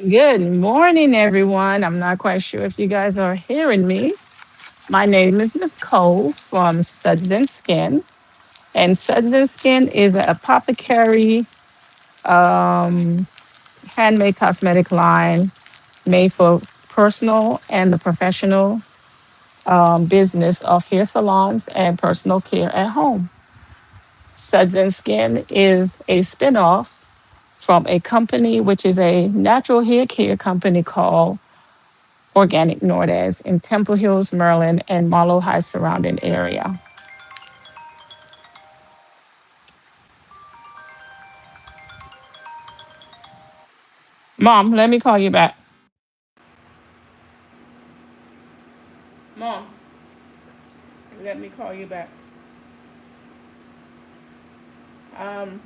Good morning, everyone. I'm not quite sure if you guys are hearing me. My name is Miss Cole from Suds and Skin, and Suds and Skin is an apothecary um, handmade cosmetic line made for personal and the professional business of hair salons and personal care at home. Suds and Skin is a spinoff from a company which is a natural hair care company called Organic Nordes in Temple Hills, Maryland, and Marlow Heights surrounding area. Mom, let me call you back. Mom, let me call you back. Um,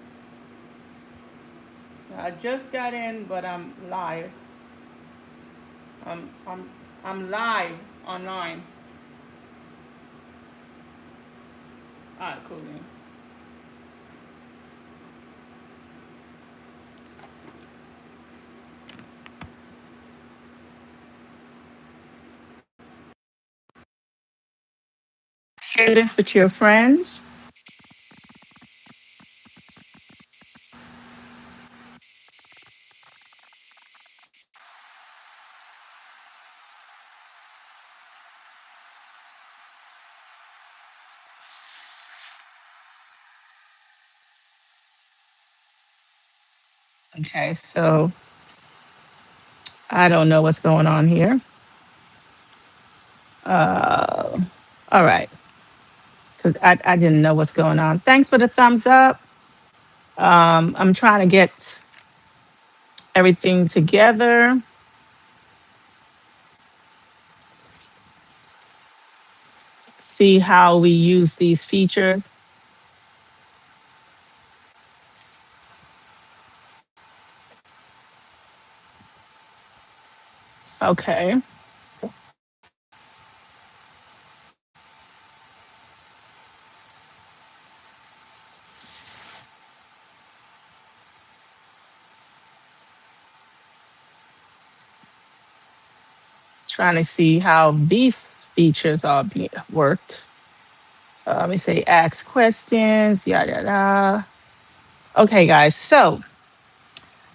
I just got in, but I'm live. I'm I'm I'm live online. All right, cool. Man. Share this with your friends. Okay, so I don't know what's going on here. Uh, all right, because I didn't know what's going on. Thanks for the thumbs up. I'm trying to get everything together. See how we use these features. Okay. Trying to see how these features are being worked. Let me say ask questions, yada yada. Okay, guys. So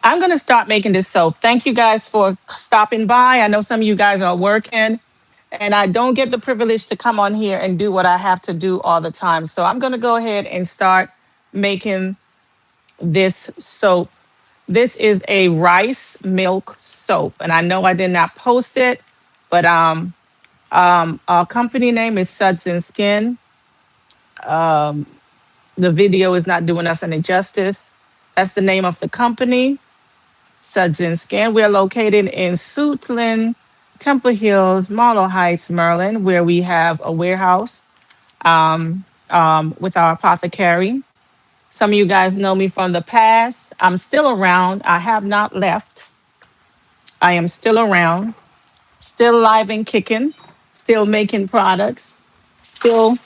I'm gonna start making this soap. Thank you guys for stopping by. I know some of you guys are working, and I don't get the privilege to come on here and do what I have to do all the time. So I'm gonna go ahead and start making this soap. This is a rice milk soap, and I know I did not post it, but our company name is Suds and Skin. The video is not doing us any justice. That's the name of the company, Suds and Skin. We're located in Suitland, Temple Hills, Marlow Heights, Maryland, where we have a warehouse with our apothecary. Some of you guys know me from the past. I'm still around. I have not left. I am still around, still live and kicking, still making products, still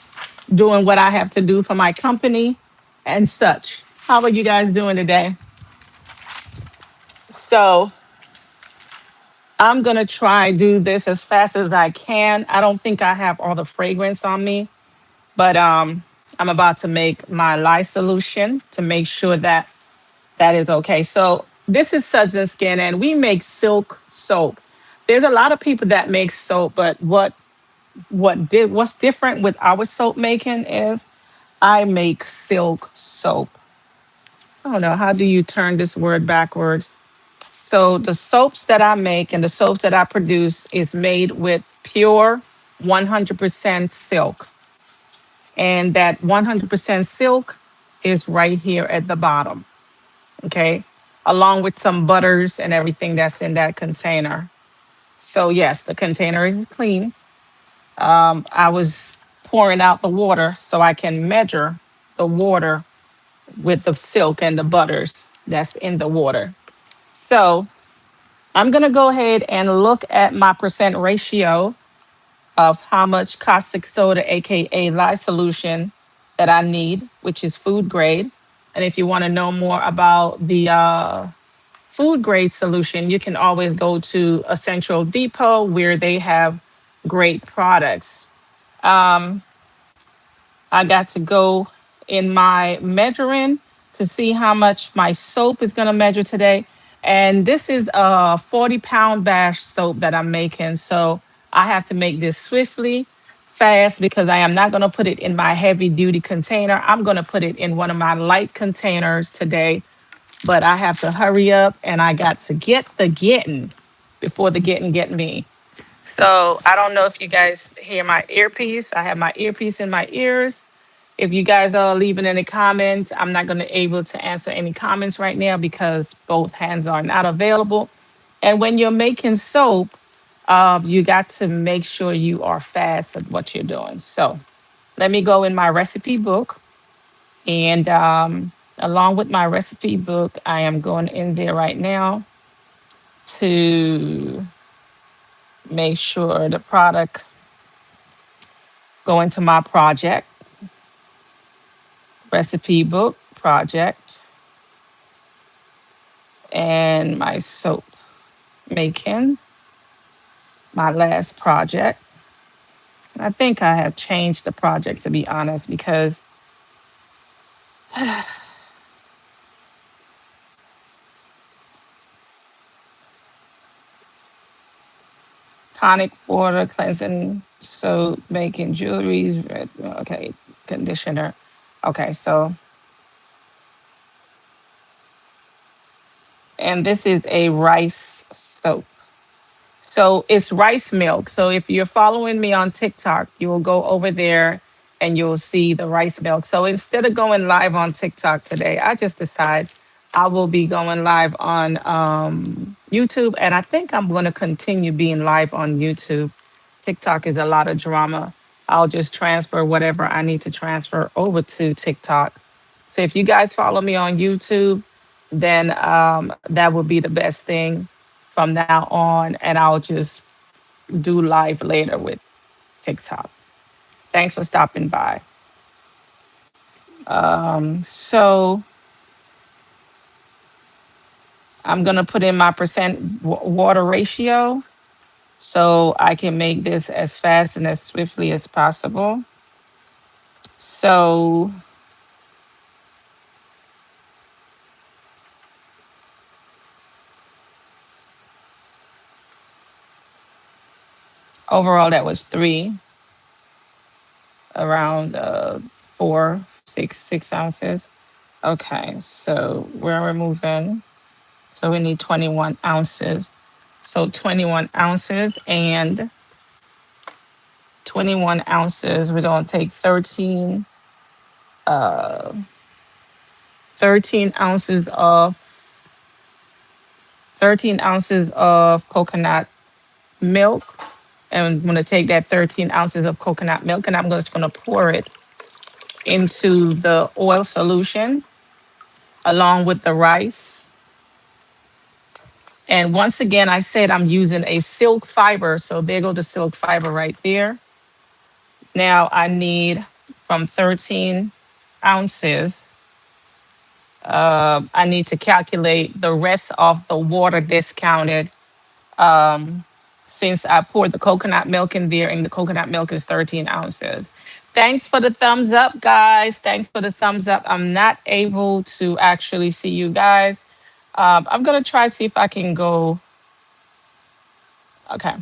doing what I have to do for my company and such. How are you guys doing today? So I'm gonna try do this as fast as I can. I don't think I have all the fragrance on me, but I'm about to make my lye solution to make sure that that is okay. So this is Suds and Skin, and we make silk soap. There's a lot of people that make soap, but what's different with our soap making is I make silk soap. I don't know, how do you turn this word backwards? So the soaps that I make and the soaps that I produce is made with pure 100% silk. And that 100% silk is right here at the bottom, okay? Along with some butters and everything that's in that container. So yes, the container is clean. I was pouring out the water so I can measure the water with the silk and the butters that's in the water. So I'm going to go ahead and look at my percent ratio of how much caustic soda, aka lye solution, that I need, which is food grade. And if you want to know more about the food grade solution, you can always go to a Central Depot where they have great products. Um, I got to go in my measuring to see how much my soap is going to measure today. And this is a 40-pound bash soap that I'm making. So I have to make this swiftly, fast, because I am not going to put it in my heavy duty container. I'm going to put it in one of my light containers today. But I have to hurry up and I got to get the getting before the getting get me. So I don't know if you guys hear my earpiece. I have my earpiece in my ears. If you guys are leaving any comments, I'm not going to able to answer any comments right now because both hands are not available. And when you're making soap, you got to make sure you are fast at what you're doing. So let me go in my recipe book. And along with my recipe book, I am going in there right now to make sure the product go into my project, recipe book, project, and my soap making, my last project. I think I have changed the project to be honest because tonic water, cleansing soap, making jewelries, okay, conditioner. Okay, so, and this is a rice soap. So it's rice milk. So if you're following me on TikTok, you will go over there and you'll see the rice milk. So instead of going live on TikTok today, I just decided I will be going live on YouTube. And I think I'm going to continue being live on YouTube. TikTok is a lot of drama. I'll just transfer whatever I need to transfer over to TikTok. So if you guys follow me on YouTube, then that would be the best thing from now on. And I'll just do live later with TikTok. Thanks for stopping by. So I'm going to put in my percent water ratio so I can make this as fast and as swiftly as possible. So overall, that was three, around 6 ounces. Okay, so we're moving. So we need 21 ounces. So 21 ounces and 21 ounces. We're going to take 13 ounces of 13 ounces of coconut milk. And I'm going to take that 13 ounces of coconut milk and I'm just going to pour it into the oil solution along with the rice. And once again, I said I'm using a silk fiber. So there go the silk fiber right there. Now I need from 13 ounces, I need to calculate the rest of the water discounted since I poured the coconut milk in there and the coconut milk is 13 ounces. Thanks for the thumbs up, guys. Thanks for the thumbs up. I'm not able to actually see you guys. I'm going to try see if I can go. Okay.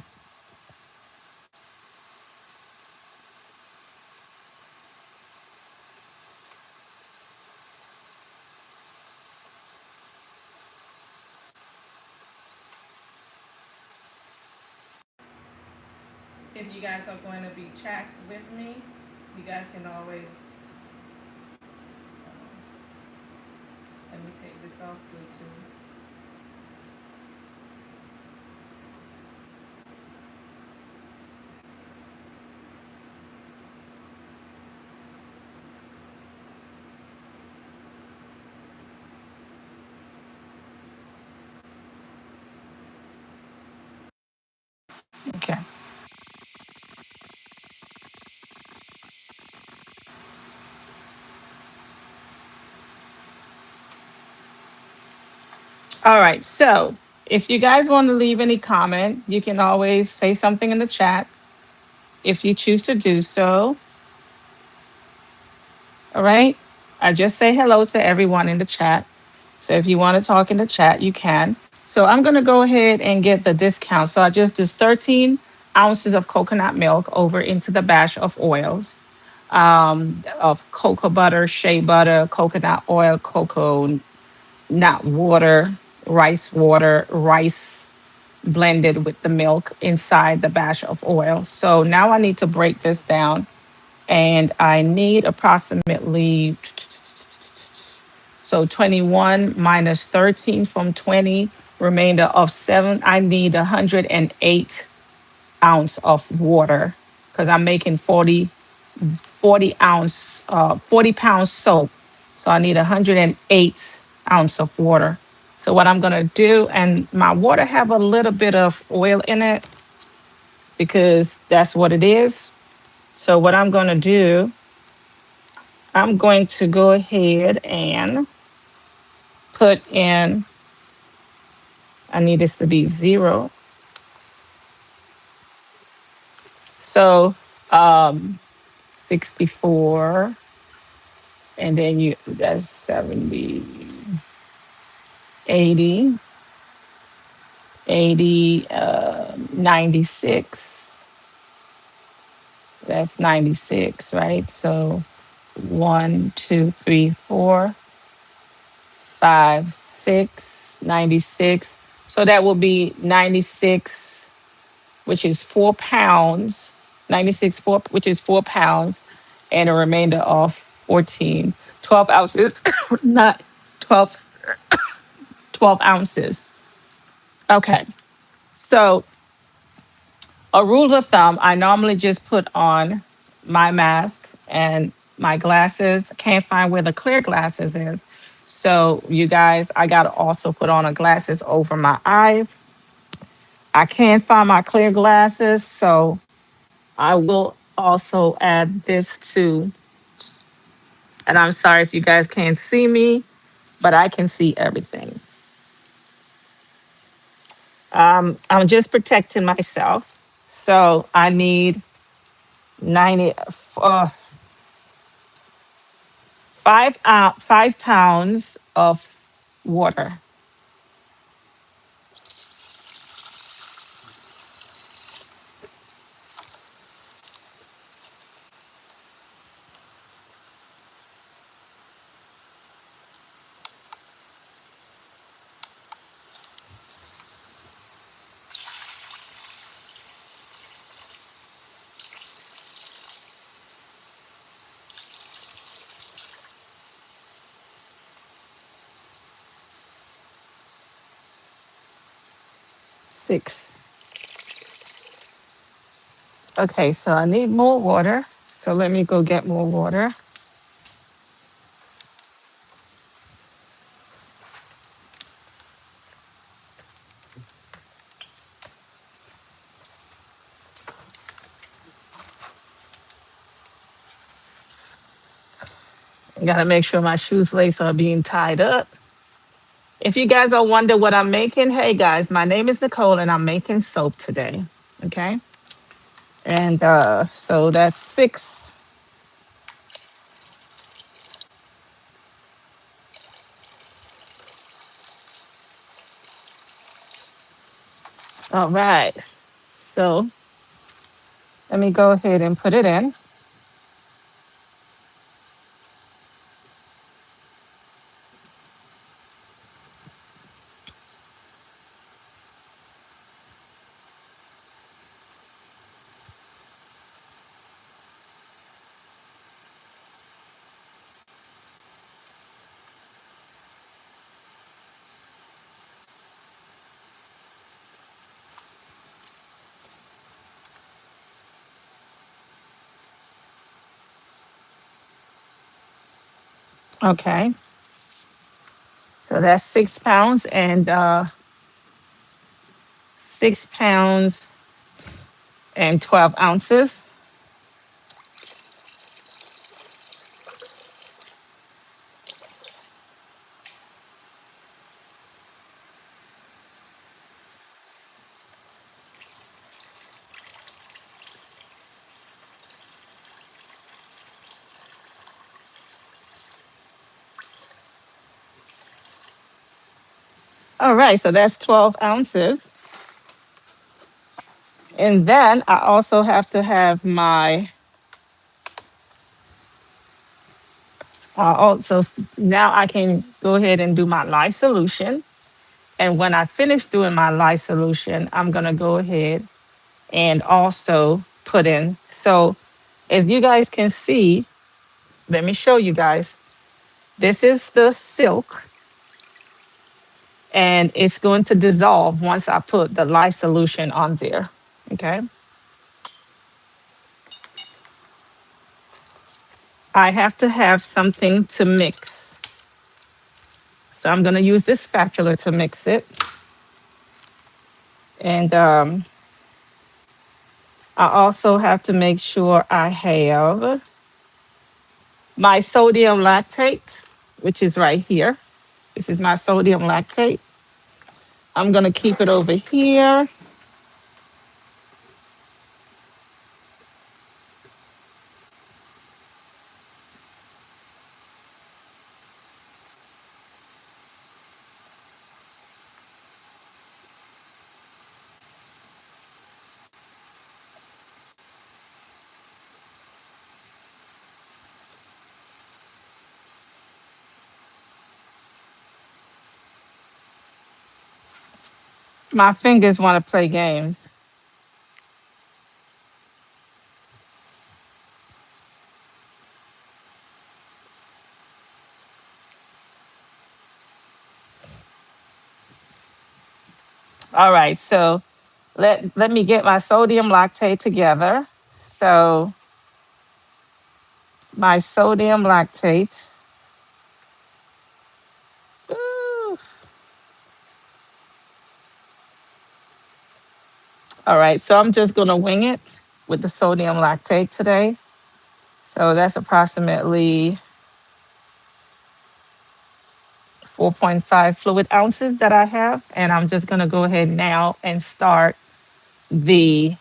If you guys are going to be chat with me, you guys can always, let me take this off Bluetooth. Okay. All right. So if you guys want to leave any comment, you can always say something in the chat if you choose to do so. All right. I just say hello to everyone in the chat. So if you want to talk in the chat, you can. So I'm going to go ahead and get the discount. So I just 13 ounces of coconut milk over into the batch of oils, of cocoa butter, shea butter, coconut oil, cocoa nut water, rice blended with the milk inside the batch of oil. So now I need to break this down, and I need approximately, so 21 minus 13 from 20, remainder of 7. I need 108 ounce of water because I'm making 40 pounds soap. So I need 108 ounce of water. So what I'm gonna do, and my water have a little bit of oil in it because that's what it is. So what I'm gonna do, I'm going to go ahead and put in, I need this to be 0. So 64, and then that's 70, 80, 80, 96. So that's 96, right? So 1, 2, 3, 4, 5, 6, 96. So that will be 96, which is 4 pounds, 96, 4, which is 4 pounds, and a remainder of 14, 12 ounces, not 12, 12 ounces. Okay. So a rule of thumb, I normally just put on my mask and my glasses. Can't find where the clear glasses is. So you guys, I gotta also put on a glasses over my eyes. I can't find my clear glasses, so I will also add this too. And I'm sorry if you guys can't see me, but I can see everything. I'm just protecting myself. So I need 90, 5 pounds of water. 6. Okay, so I need more water. So let me go get more water. I gotta make sure my shoes lace are being tied up. If you guys are wonder what I'm making, hey guys, my name is Nicole and I'm making soap today. Okay. And so that's 6. All right. So let me go ahead and put it in. Okay. So that's 6 pounds and 6 pounds and 12 ounces. All right, so that's 12 ounces. And then I also have to have my, also, now I can go ahead and do my lye solution. And when I finish doing my lye solution, I'm going to go ahead and also put in. So as you guys can see, let me show you guys. This is the silk, and it's going to dissolve once I put the lye solution on there. Okay. I have to have something to mix. So I'm going to use this spatula to mix it. And I also have to make sure I have my sodium lactate, which is right here. This is my sodium lactate. I'm going to keep it over here. My fingers want to play games. All right, so let me get my sodium lactate together. So my sodium lactate. Ooh. All right, so I'm just going to wing it with the sodium lactate today. So that's approximately 4.5 fluid ounces that I have. And I'm just going to go ahead now and start the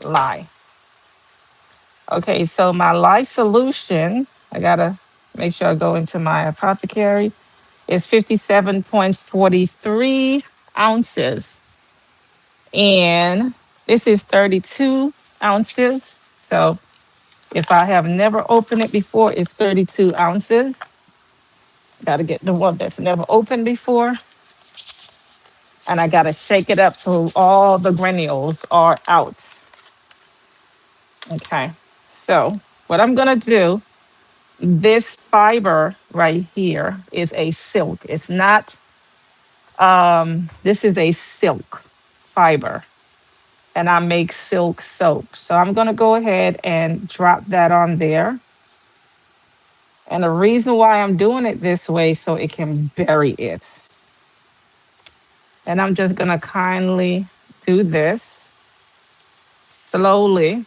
lye. Okay, so my lye solution, I got to make sure I go into my apothecary, is 57.43 ounces. And this is 32 ounces. So if I have never opened it before, it's 32 ounces. Got to get the one that's never opened before. And I got to shake it up so all the granules are out. Okay. So what I'm going to do, this fiber right here is a silk. It's not, this is a silk fiber. And I make silk soap. So I'm going to go ahead and drop that on there. And the reason why I'm doing it this way, so it can bury it. And I'm just going to kindly do this slowly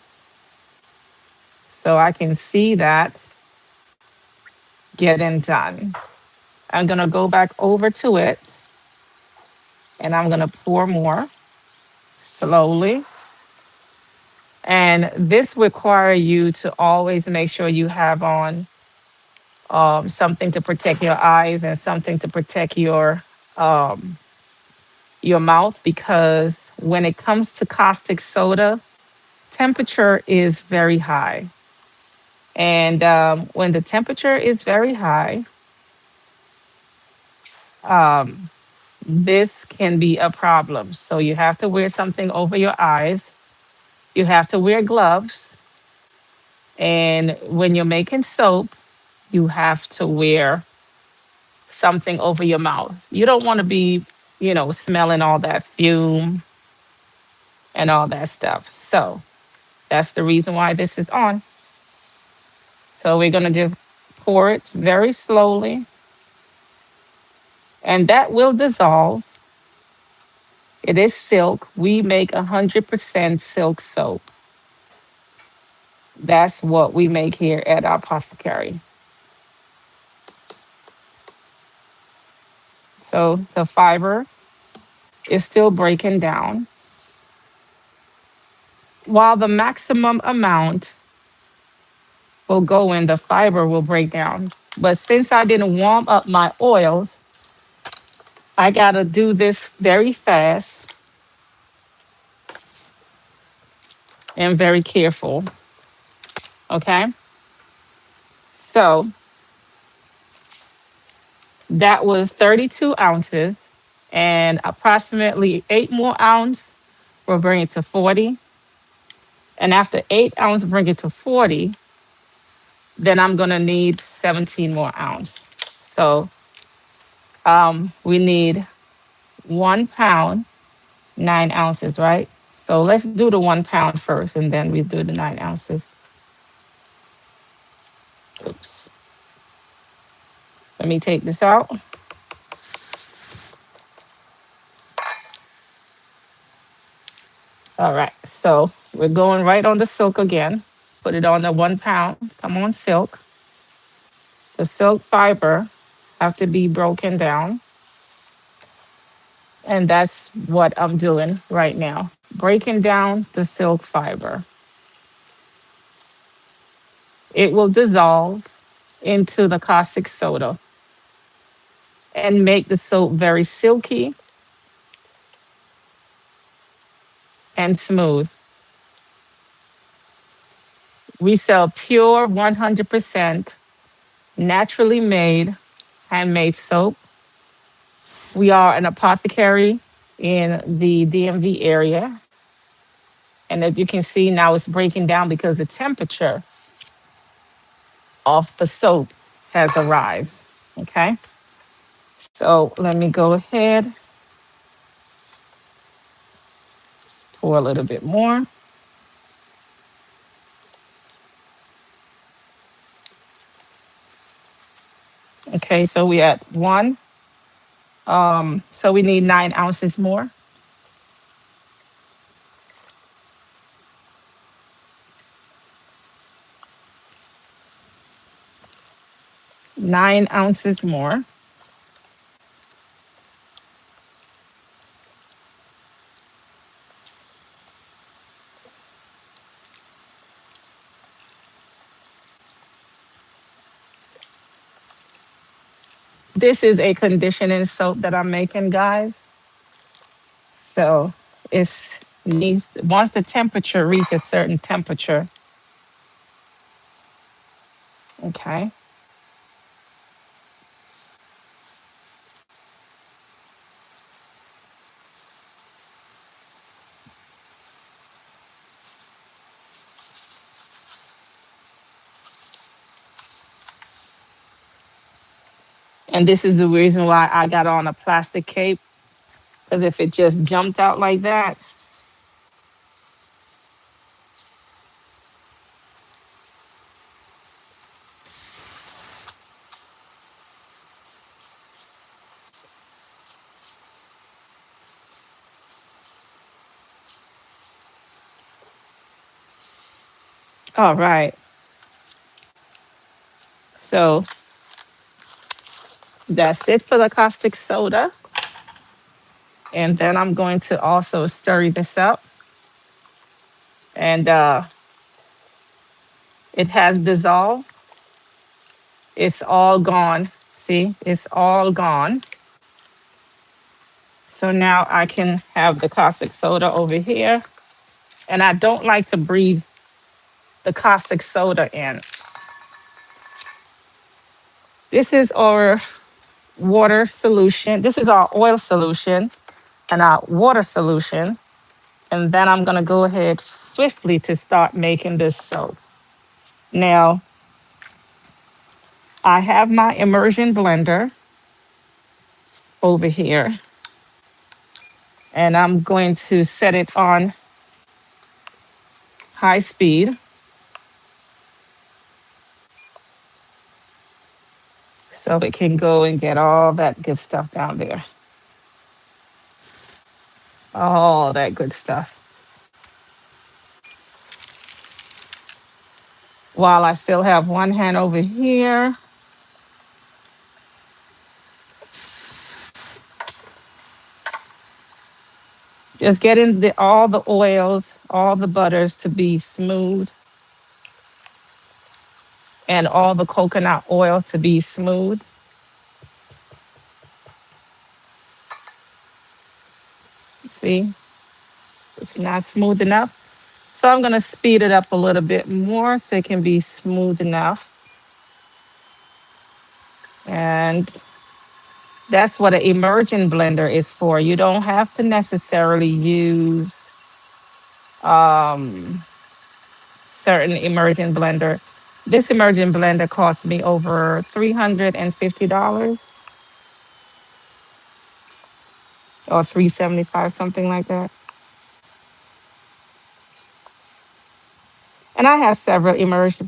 so I can see that getting done. I'm going to go back over to it and I'm going to pour more slowly. And this requires you to always make sure you have on something to protect your eyes and something to protect your mouth, because when it comes to caustic soda, temperature is very high. And when the temperature is very high, um, this can be a problem. So you have to wear something over your eyes. You have to wear gloves. And when you're making soap, you have to wear something over your mouth. You don't want to be, smelling all that fume and all that stuff. So that's the reason why this is on. So we're going to just pour it very slowly, and that will dissolve. It is silk. We make 100% silk soap. That's what we make here at our apothecary. So the fiber is still breaking down. While the maximum amount will go in, the fiber will break down. But since I didn't warm up my oils, I gotta do this very fast and very careful. Okay. So that was 32 ounces and approximately 8 more ounces will bring it to 40. And after 8 ounces, bring it to 40, then I'm gonna need 17 more ounces. So we need 1 pound, 9 ounces, right? So let's do the 1 pound first and then we do the 9 ounces. Oops. Let me take this out. All right. So we're going right on the silk again. Put it on the 1 pound. Come on, silk. The silk fiber have to be broken down. And that's what I'm doing right now. Breaking down the silk fiber. It will dissolve into the caustic soda and make the soap very silky and smooth. We sell pure 100% naturally made handmade soap. We are an apothecary in the DMV area. And as you can see now, it's breaking down because the temperature of the soap has arrived. Okay. So let me go ahead, pour a little bit more. Okay. So we at one. So we need 9 ounces more. 9 ounces more. This is a conditioning soap that I'm making, guys. So it's needs once the temperature reaches a certain temperature. Okay. And this is the reason why I got on a plastic cape. Because if it just jumped out like that, all right. So that's it for the caustic soda. And then I'm going to also stir this up. And it has dissolved. It's all gone. See, it's all gone. So now I can have the caustic soda over here. And I don't like to breathe the caustic soda in. This is our water solution. This is our oil solution and our water solution. And then I'm going to go ahead swiftly to start making this soap. Now, I have my immersion blender over here, and I'm going to set it on high speed so it can go and get all that good stuff down there. All that good stuff. While I still have one hand over here, just getting all the oils, all the butters to be smooth, and all the coconut oil to be smooth. See, it's not smooth enough. So I'm going to speed it up a little bit more so it can be smooth enough. And that's what an immersion blender is for. You don't have to necessarily use um, certain immersion blender. This immersion blender cost me over $350 or 375, something like that. And I have several blenders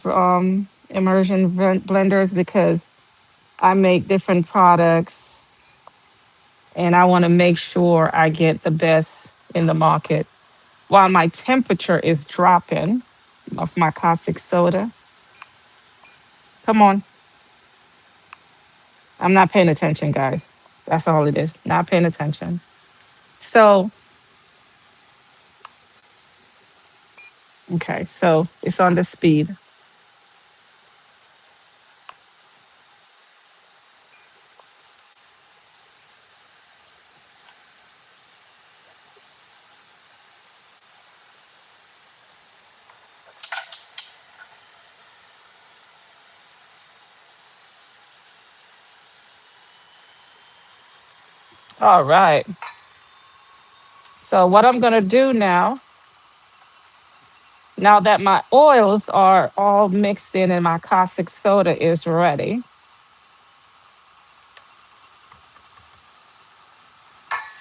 because I make different products and I want to make sure I get the best in the market while my temperature is dropping of my caustic soda. Come on. I'm not paying attention, guys. That's all it is. Not paying attention. So, okay, so it's on the speed. All right. So what I'm gonna do now that my oils are all mixed in and my caustic soda is ready,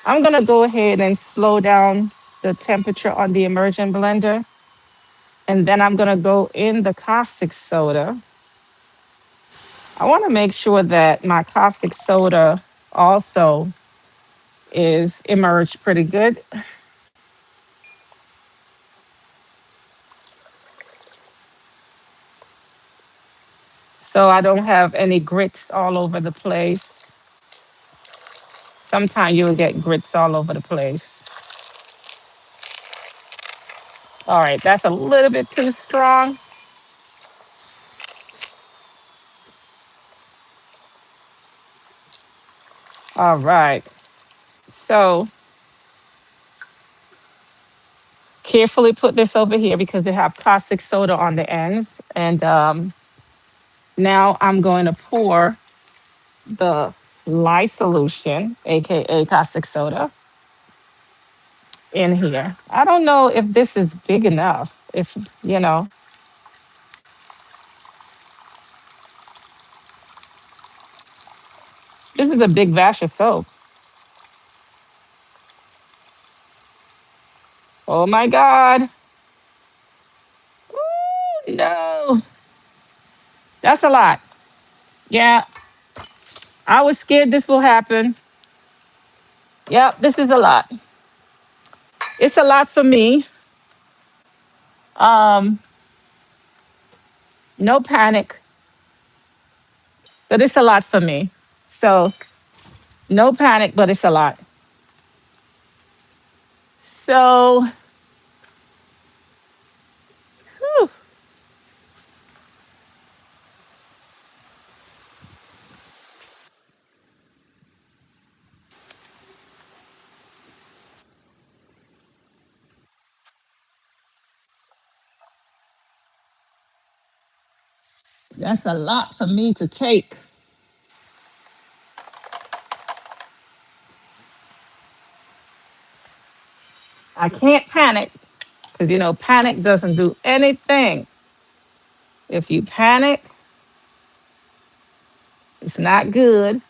I'm gonna go ahead and slow down the temperature on the immersion blender. And then I'm gonna go in the caustic soda. I wanna make sure that my caustic soda also is immersed pretty good. So I don't have any grits all over the place. Sometimes you'll get grits all over the place. All right, that's a little bit too strong. All right. So carefully put this over here because they have caustic soda on the ends. And now I'm going to pour the lye solution, aka caustic soda, in here. I don't know if this is big enough. If you know, this is a big batch of soap. Oh my God. Ooh, no. That's a lot. Yeah, I was scared this will happen. Yep, this is a lot. It's a lot for me. Um, no panic, but it's a lot for me. So no panic, but it's a lot. So whew, that's a lot for me to take. I can't panic because panic doesn't do anything. If you panic, it's not good.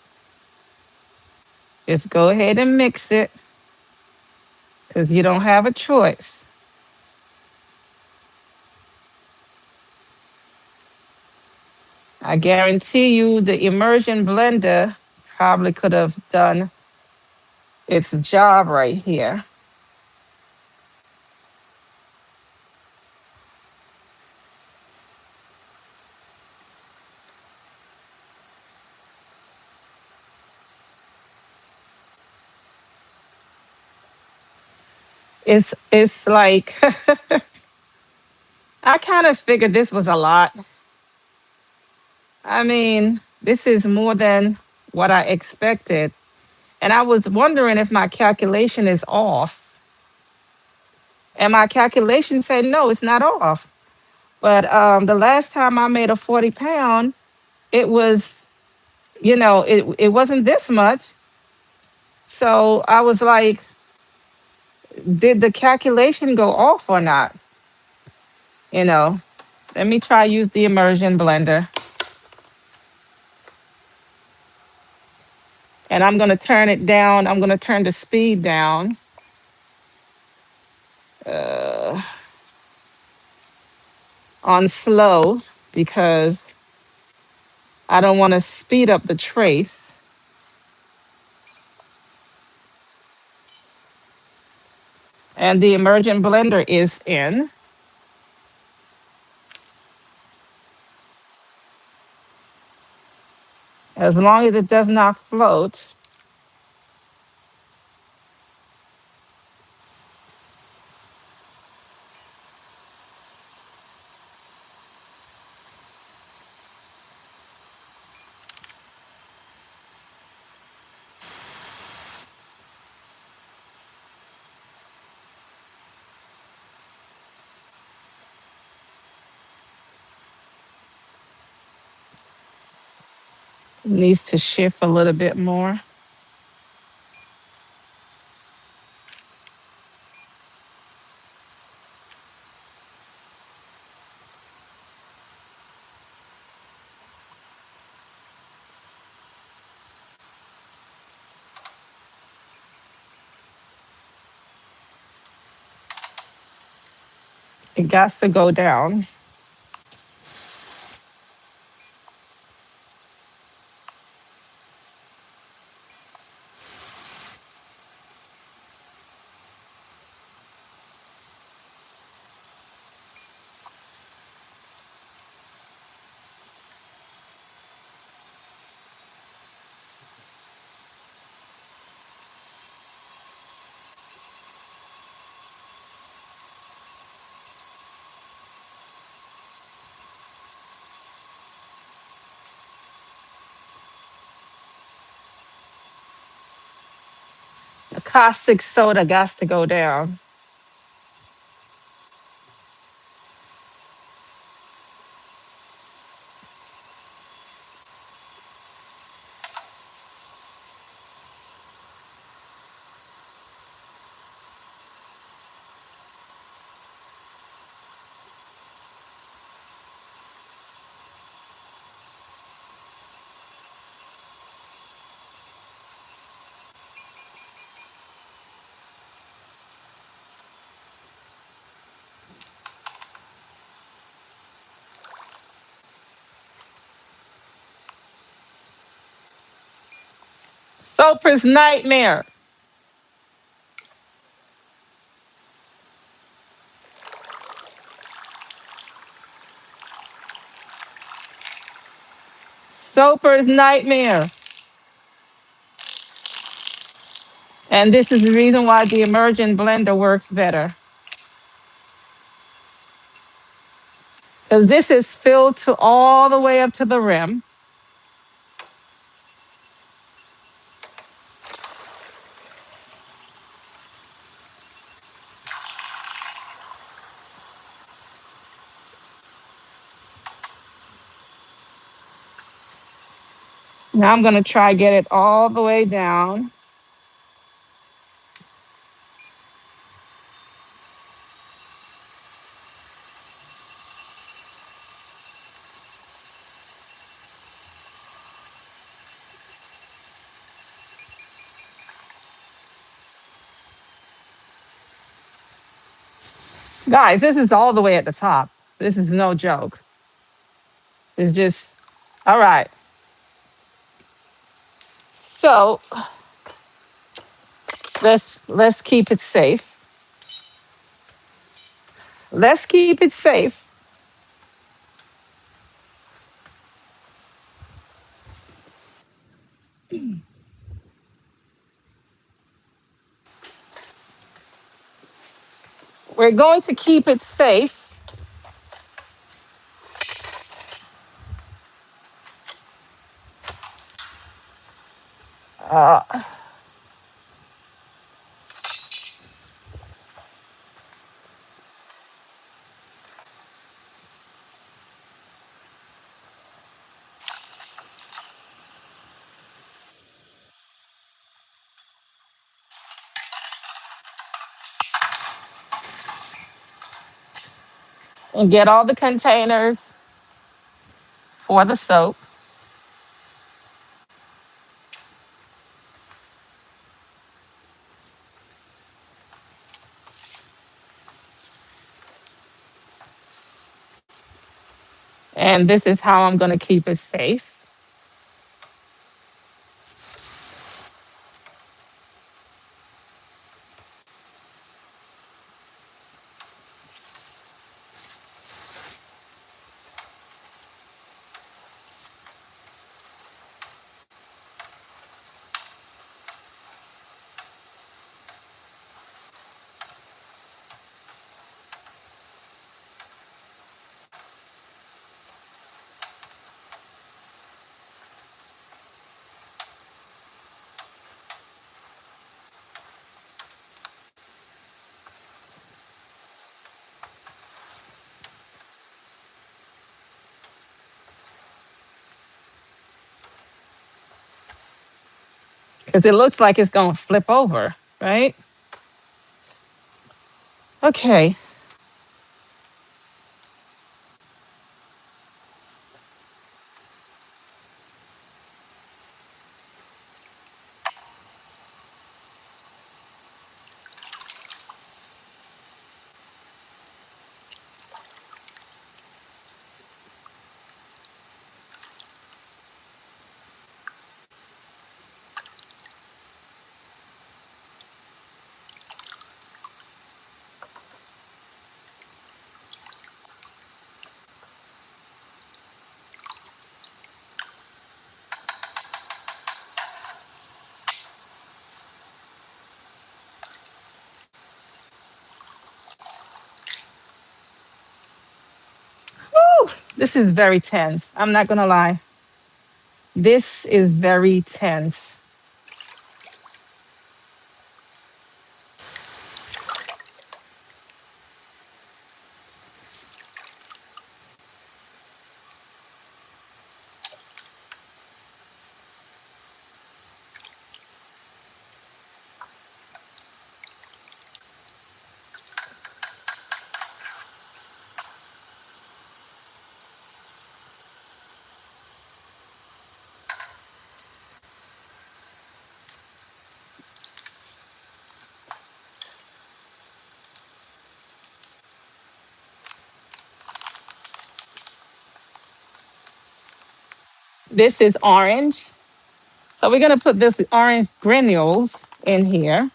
Just go ahead and mix it because you don't have a choice. I guarantee you the immersion blender probably could have done its job right here. It's like I kind of figured this was a lot. I mean, this is more than what I expected. And I was wondering if my calculation is off And my calculation said, no, it's not off. But the last time I made a 40 pound, it was, it wasn't this much. So I was like, did the calculation go off or not? You know, let me try use the immersion blender. And I'm going to turn it down. I'm going to turn the speed down on slow because I don't want to speed up the trace. And the immersion blender is in. As long as it does not float, it needs to shift a little bit more. It got to go down. The caustic soda got to go down. Soper's nightmare. Soper's nightmare. And this is the reason why the immersion blender works better. Because this is filled to all the way up to the rim. Now I'm going to try get it all the way down. Guys, this is all the way at the top. This is no joke. It's just, all right. So let's keep it safe. Let's keep it safe. We're going to keep it safe. and get all the containers for the soap. And this is how I'm going to keep it safe. Because it looks like it's going to flip over, right? Okay. Whew, this is very tense. I'm not going to lie. This is very tense. This is orange. So we're going to put this orange granules in here.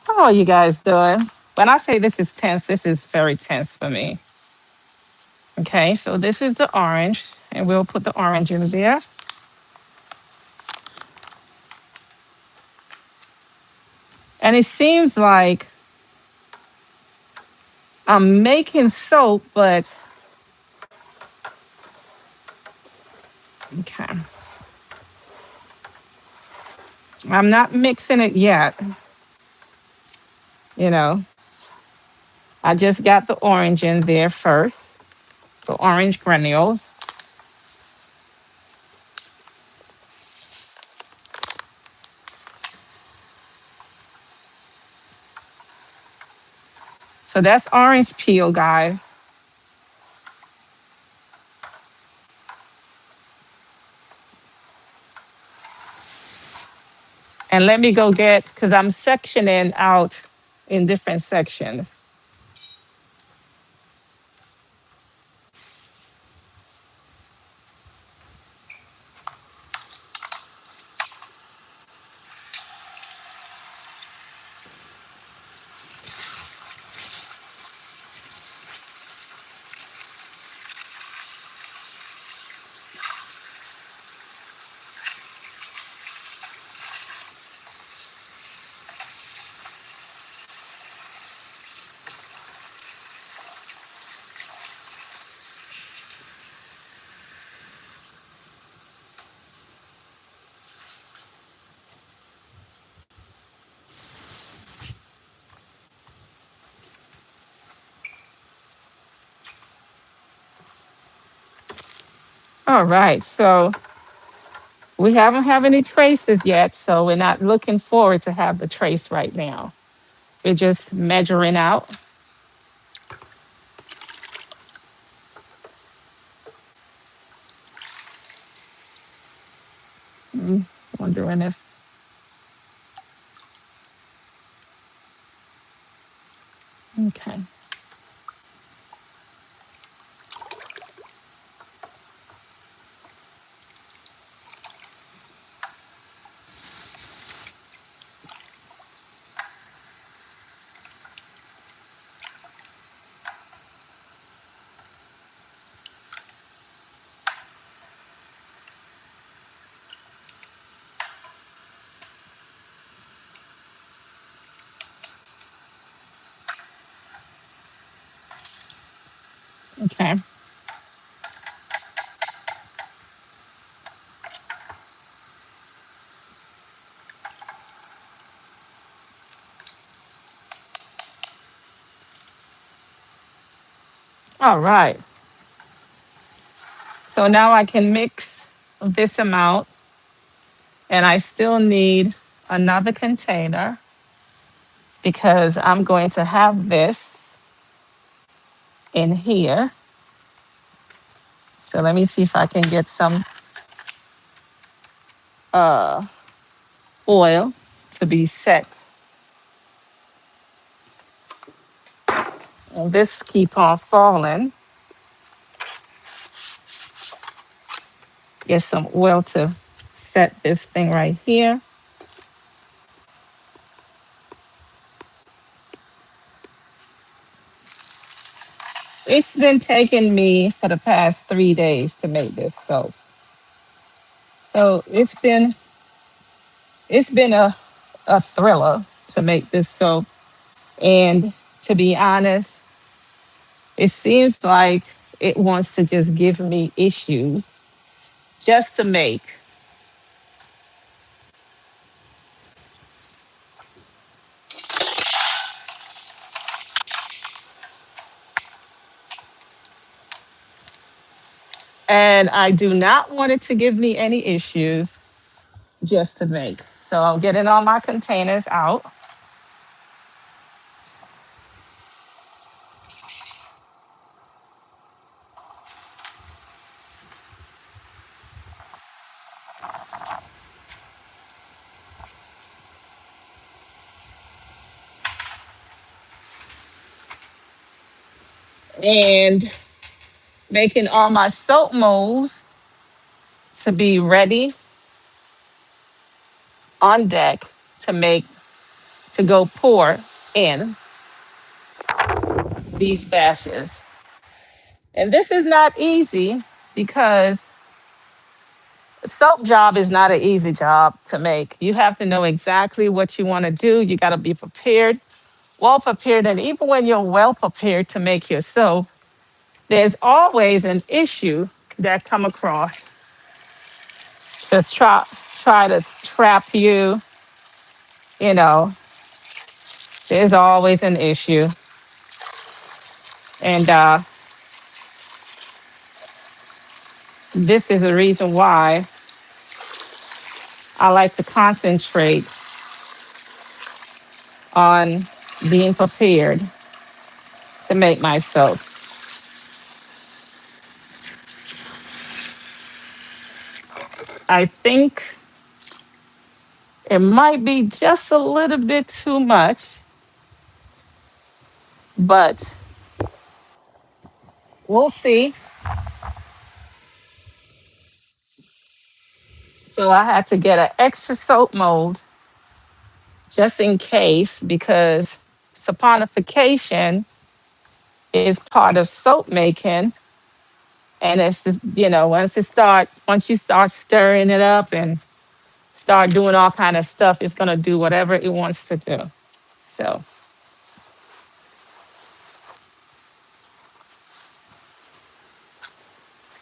How are you guys doing? When I say this is tense, this is very tense for me. Okay, so this is the orange, and we'll put the orange in there. And it seems like I'm making soap, but okay. I'm not mixing it yet. You know, I just got the orange in there first, the orange granules. So that's orange peel, guys. And let me go get, because I'm sectioning out in different sections. All right, so we haven't have any traces yet, so we're not looking forward to have the trace right now. We're just measuring out. Wondering if, okay. Okay. All right. So now I can mix this amount, and I still need another container because I'm going to have this in here. So let me see if I can get some uh, oil to be set. And this keep on falling. Get some oil to set this thing right here. It's been taking me for the past 3 days to make this soap. So it's been a thriller to make this soap. And to be honest, it seems like it wants to just give me issues just to make. And I do not want it to give me any issues just to make. So I'm getting all my containers out. And making all my soap molds to be ready on deck to make to go pour in these batches. And this is not easy because a soap job is not an easy job to make. You have to know exactly what you want to do. You got to be prepared, well prepared. And even when you're well prepared to make your soap, there's always an issue that come across to try to trap you. You know, there's always an issue. And this is the reason why I like to concentrate on being prepared to make my soap. I think it might be just a little bit too much, but we'll see. So I had to get an extra soap mold just in case because saponification is part of soap making. And it's just, once you start stirring it up and start doing all kind of stuff, it's gonna do whatever it wants to do. So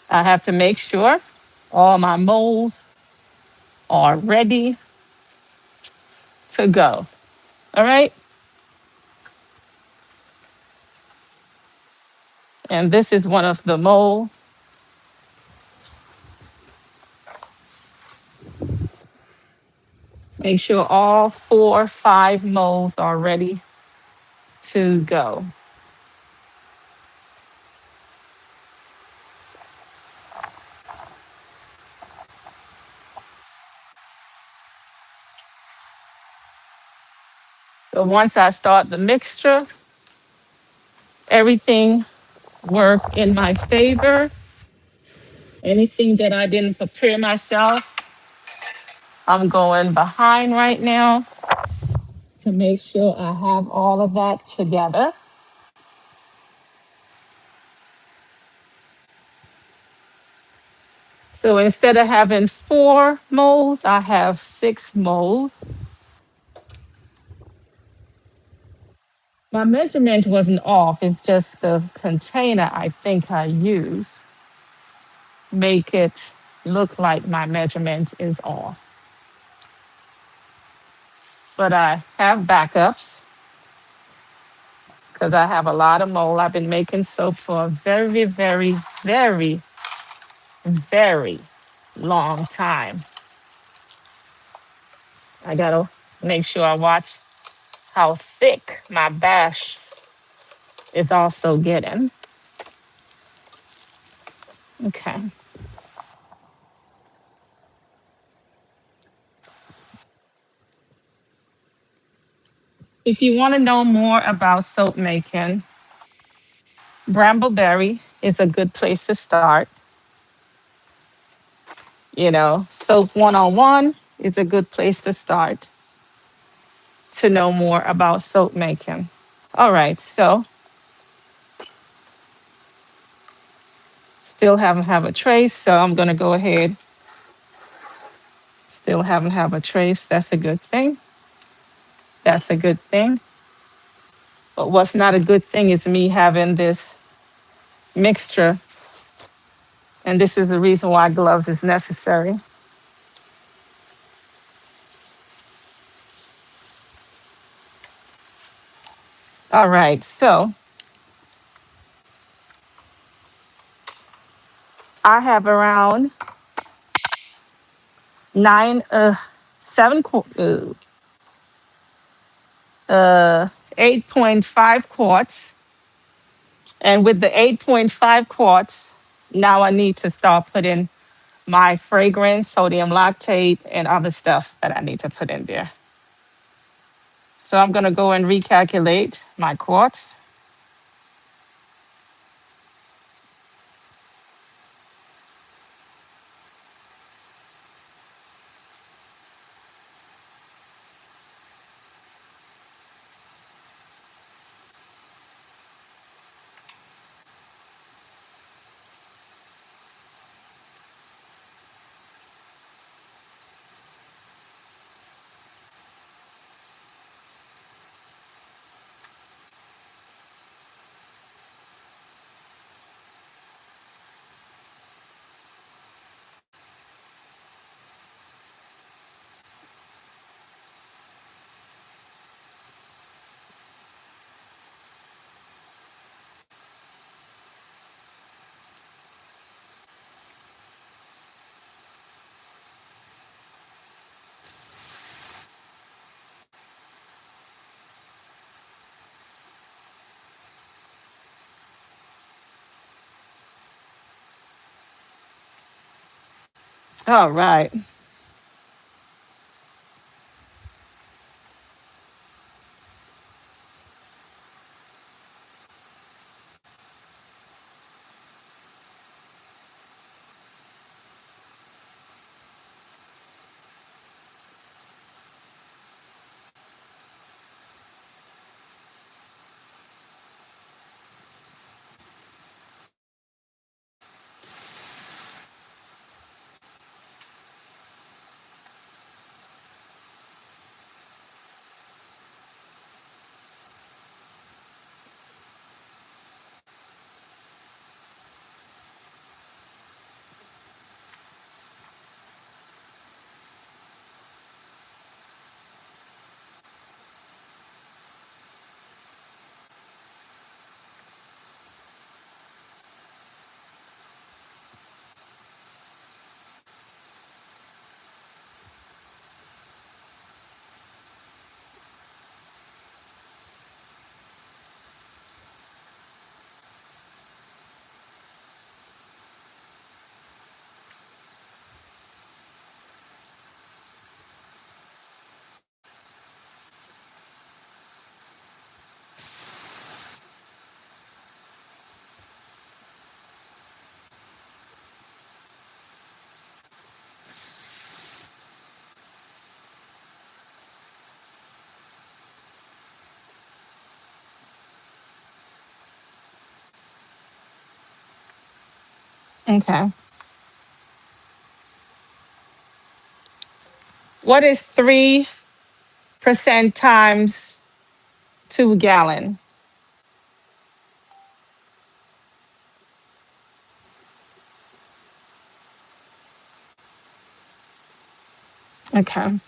I have to make sure all my molds are ready to go. All right. And this is one of the mold. Make sure all 4, 5 molds are ready to go. So once I start the mixture, everything work in my favor. Anything that I didn't prepare myself, I'm going behind right now to make sure I have all of that together. So instead of having 4 molds, I have 6 molds. My measurement wasn't off, it's just the container I think I use make it look like my measurement is off. But I have backups because I have a lot of mold. I've been making soap for a very, very, very, very long time. I gotta make sure I watch how thick my bash is also getting. Okay. If you want to know more about soap making, Brambleberry is a good place to start. Soap 101 is a good place to start to know more about soap making. All right, so still haven't have a trace, so I'm gonna go ahead. Still haven't have a trace. That's a good thing. That's a good thing. But what's not a good thing is me having this mixture, and this is the reason why gloves is necessary. All right, so I have around nine, 8.5 quarts. And with the 8.5 quarts, now I need to start putting my fragrance, sodium lactate, and other stuff that I need to put in there. So I'm going to go and recalculate my quarts. All right. Okay. What is 3% times 2 gallon? Okay.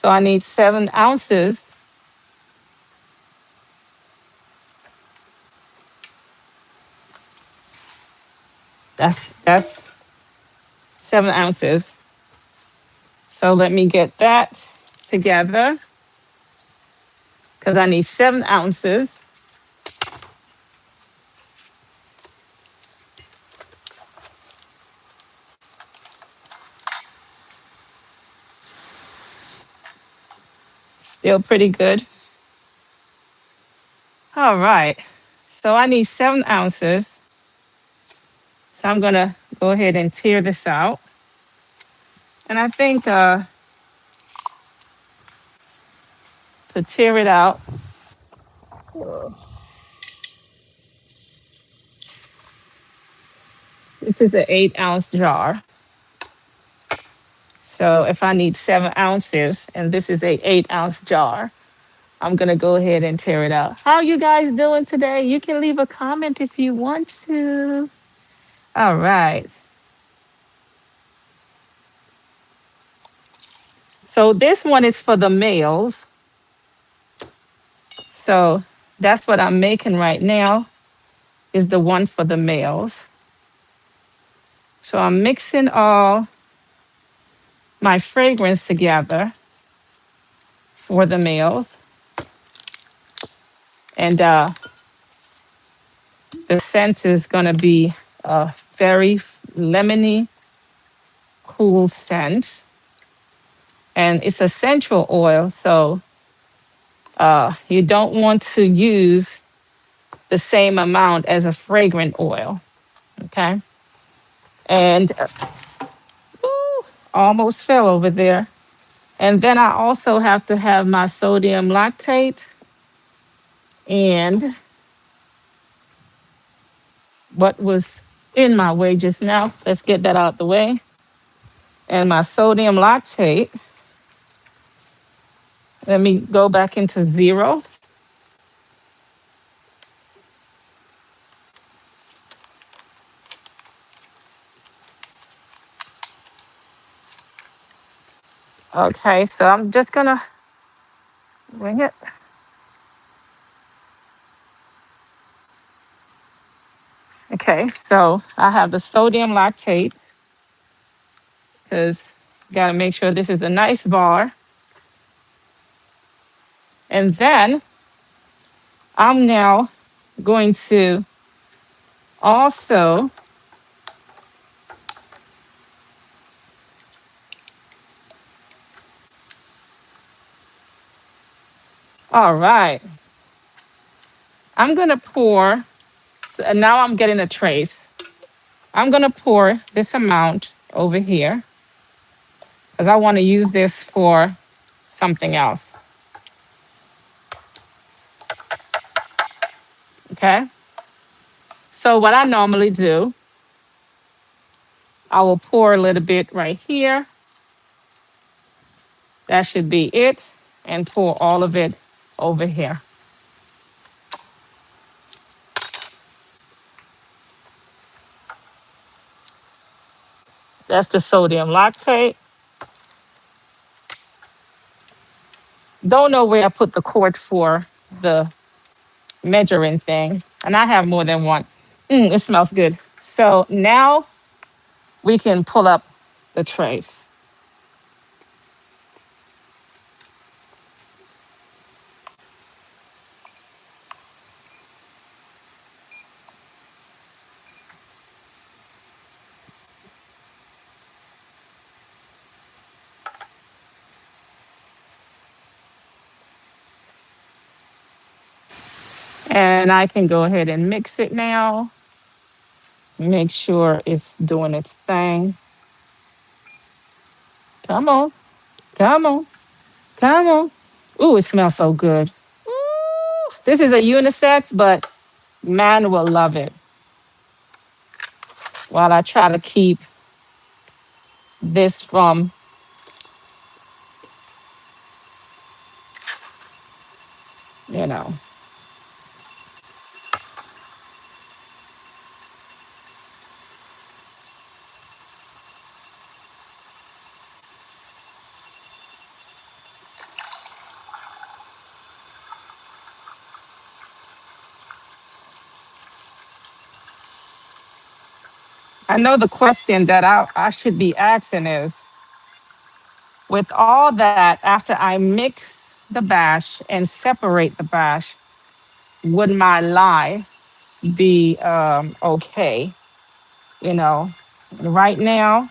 So I need 7 ounces. That's 7 ounces. So let me get that together because I need 7 ounces. Still pretty good. All right. So I need 7 ounces. So I'm gonna go ahead and tear this out. And I think to tear it out, this is an 8 ounce jar. So if I need 7 ounces and this is a 8 ounce jar, I'm gonna go ahead and tear it out. How you guys doing today? You can leave a comment if you want to. All right. So this one is for the males. So that's what I'm making right now is the one for the males. So I'm mixing all my fragrance together for the males. And the scent is gonna be a very lemony, cool scent. And it's essential oil, so you don't want to use the same amount as a fragrant oil. Okay. And ooh, almost fell over there. And then I also have to have my sodium lactate and what was in my way just now. Let's get that out the way. And my sodium lactate, let me go back into 0. Okay, so I'm just gonna bring it. Okay, so I have the sodium lactate because gotta make sure this is a nice bar. And then I'm now going to also, all right, I'm gonna pour, so now I'm getting a trace. I'm gonna pour this amount over here because I wanna use this for something else, okay? So what I normally do, I will pour a little bit right here. That should be it. And pour all of it over here. That's the sodium lactate. Don't know where I put the quart for the measuring thing. And I have more than one. It smells good. So now we can pull up the trace. And I can go ahead and mix it now. Make sure it's doing its thing. Come on, come on, come on. Ooh, it smells so good. Ooh, this is a unisex, but man will love it. while I try to keep this from, you know. I know the question that I should be asking is, with all that, after I mix the bash and separate the bash, would my lye be okay? You know, right now,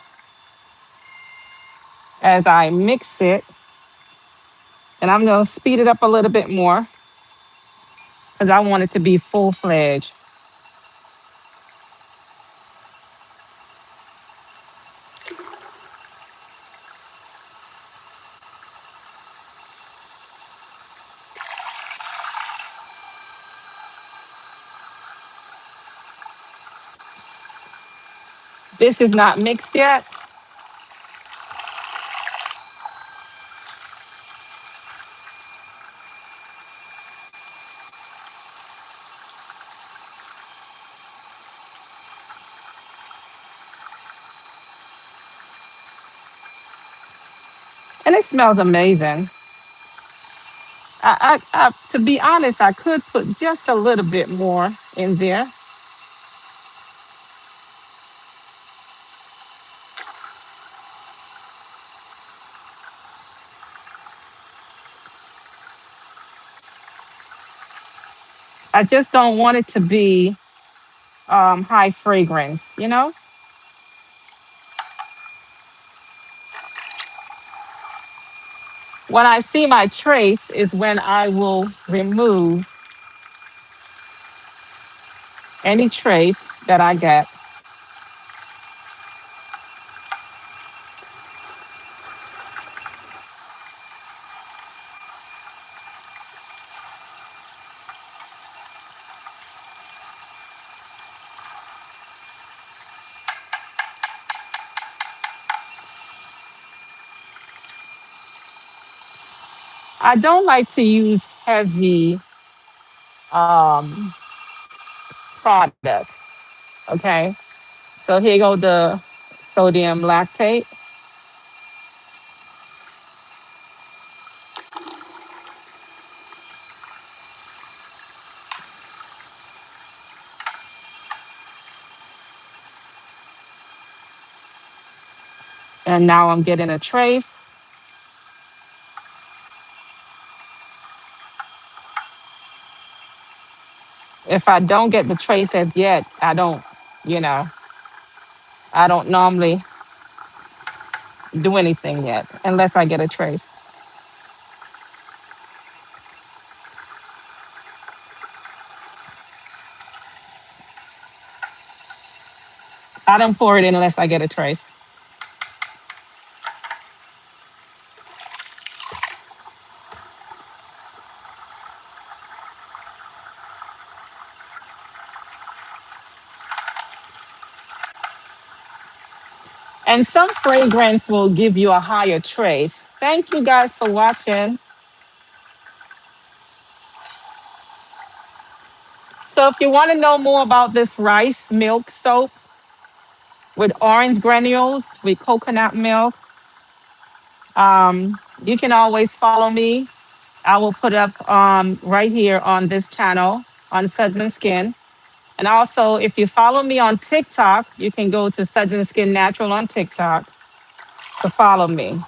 as I mix it, and I'm going to speed it up a little bit more because I want it to be full fledged. This is not mixed yet. And it smells amazing. To be honest, I could put just a little bit more in there. I just don't want it to be high fragrance, you know? When I see my trace is when I will remove any trace that I get. I don't like to use heavy um, product, okay? So here go the sodium lactate. And now I'm getting a trace. If I don't get the trace as yet, you know, I don't normally do anything yet unless I get a trace. I don't pour it in unless I get a trace. And some fragrance will give you a higher trace. Thank you guys for watching. So if you want to know more about this rice milk soap with orange granules with coconut milk, you can always follow me. I will put up right here on this channel on Suds and Skin. And also, if you follow me on TikTok, you can go to Suds and Skin Natural on TikTok to follow me.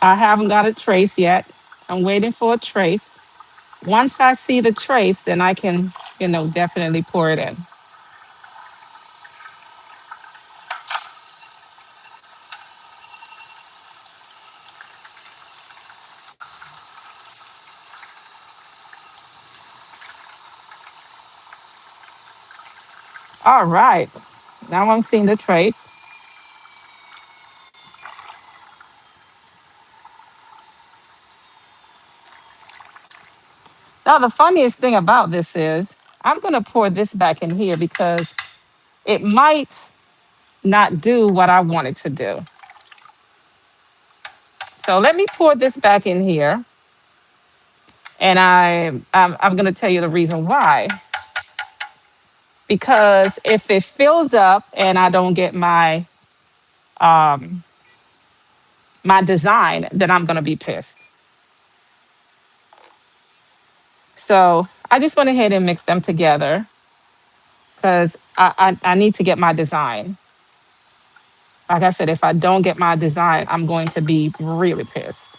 I haven't got a trace yet. I'm waiting for a trace. Once I see the trace, then I can, definitely pour it in. All right. Now I'm seeing the trace. Now, the funniest thing about this is I'm going to pour this back in here because it might not do what I want it to do. So let me pour this back in here. And I'm going to tell you the reason why. Because if it fills up and I don't get um, my design, then I'm going to be pissed. So I just went ahead and mixed them together because I need to get my design. Like I said, if I don't get my design, I'm going to be really pissed.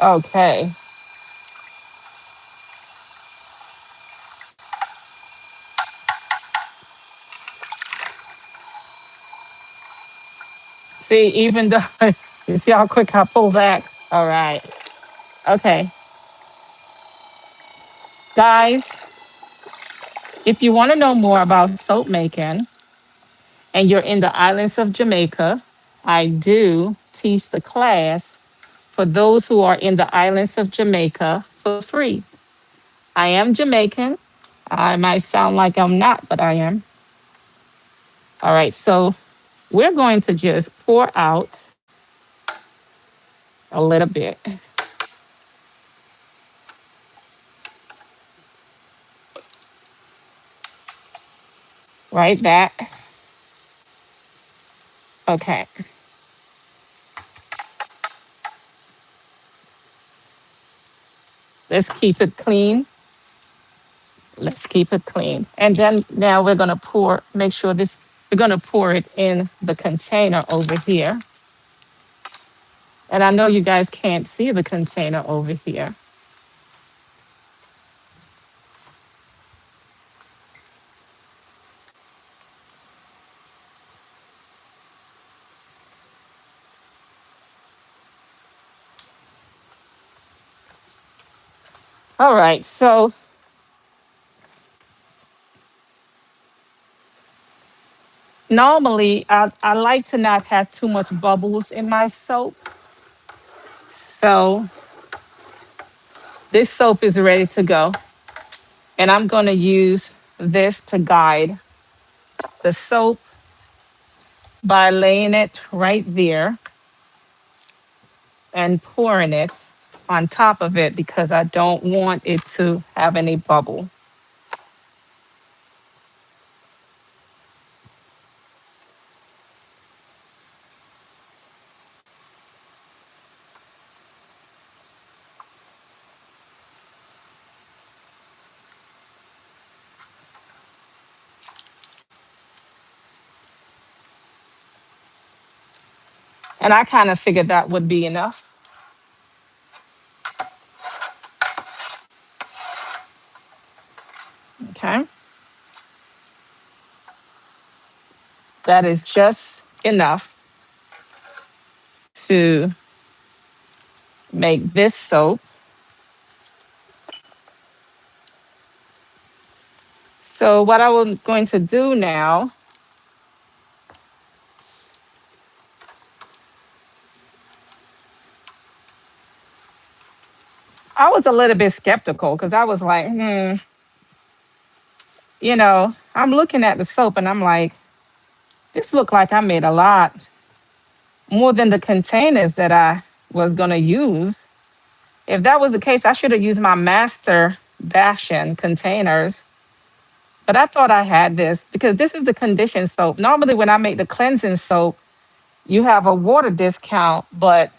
Okay. See, even though you see how quick I pull back. All right. Okay. Guys, if you want to know more about soap making and you're in the islands of Jamaica, I do teach the class for those who are in the islands of Jamaica for free. I am Jamaican. I might sound like I'm not, but I am. All right. So we're going to just pour out a little bit right back. Okay. Let's keep it clean. Let's keep it clean. And then now we're going to pour, make sure this, we're going to pour it in the container over here. And I know you guys can't see the container over here. All right. So normally I like to not have too much bubbles in my soap. So this soap is ready to go. And I'm going to use this to guide the soap by laying it right there and pouring it on top of it because I don't want it to have any bubble. And I kind of figured that would be enough. Okay. That is just enough to make this soap. So, what I was going to do now, I was a little bit skeptical because I was like, I'm looking at the soap and I'm like, this looked like I made a lot more than the containers that I was going to use. If that was the case, I should have used my master batching containers. But I thought I had this because this is the condition soap. Normally, when I make the cleansing soap, you have a water discount, but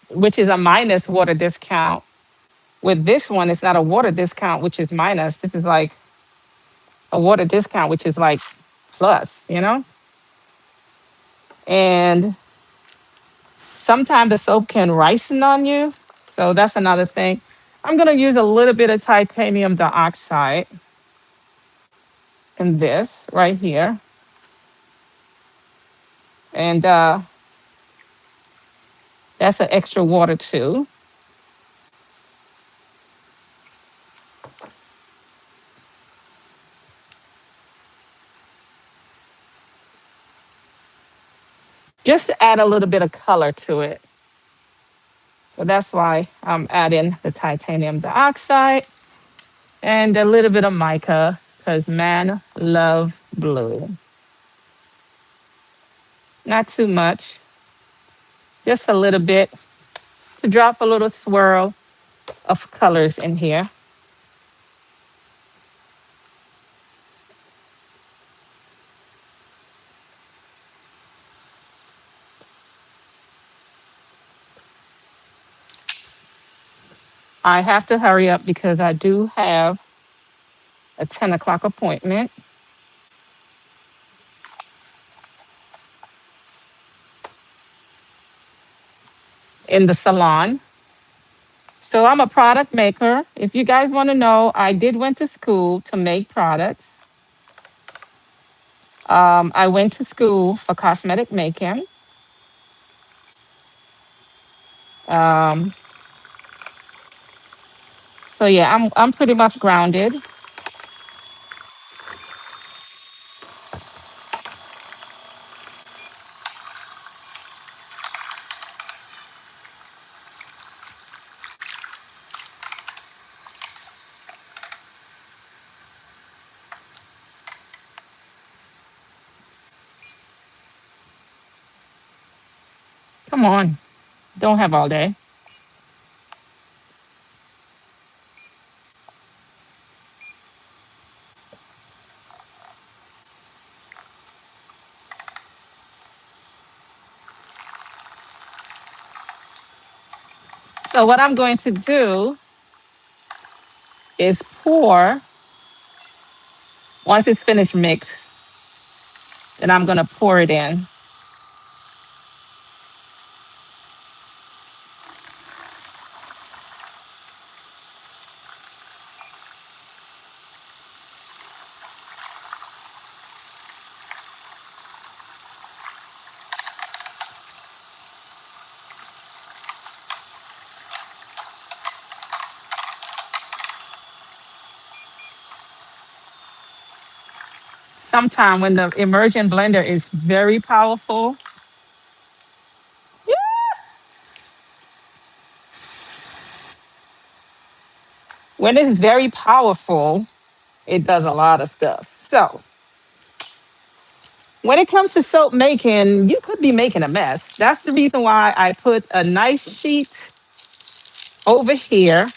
which is a minus water discount. With this one, it's not a water discount, which is minus. This is like a water discount, which is like plus. And Sometimes the soap can ricin on you. So that's another thing. I'm going to use a little bit of titanium dioxide in this right here. And that's an extra water too. Just to add a little bit of color to it. So that's why I'm adding the titanium dioxide and a little bit of mica because man love blue. Not too much, just a little bit to drop a little swirl of colors in here. I have to hurry up because I do have a 10 o'clock appointment in the salon. So I'm a product maker. If you guys want to know, I did went to school to make products. I went to school for cosmetic making. Um, so yeah, I'm pretty much grounded. Come on, don't have all day. So what I'm going to do is pour. Once it's finished mixed, then I'm gonna pour it in. Sometime when the immersion blender is very powerful, when it's very powerful, it does a lot of stuff. So when it comes to soap making, you could be making a mess. That's the reason why I put a nice sheet over here,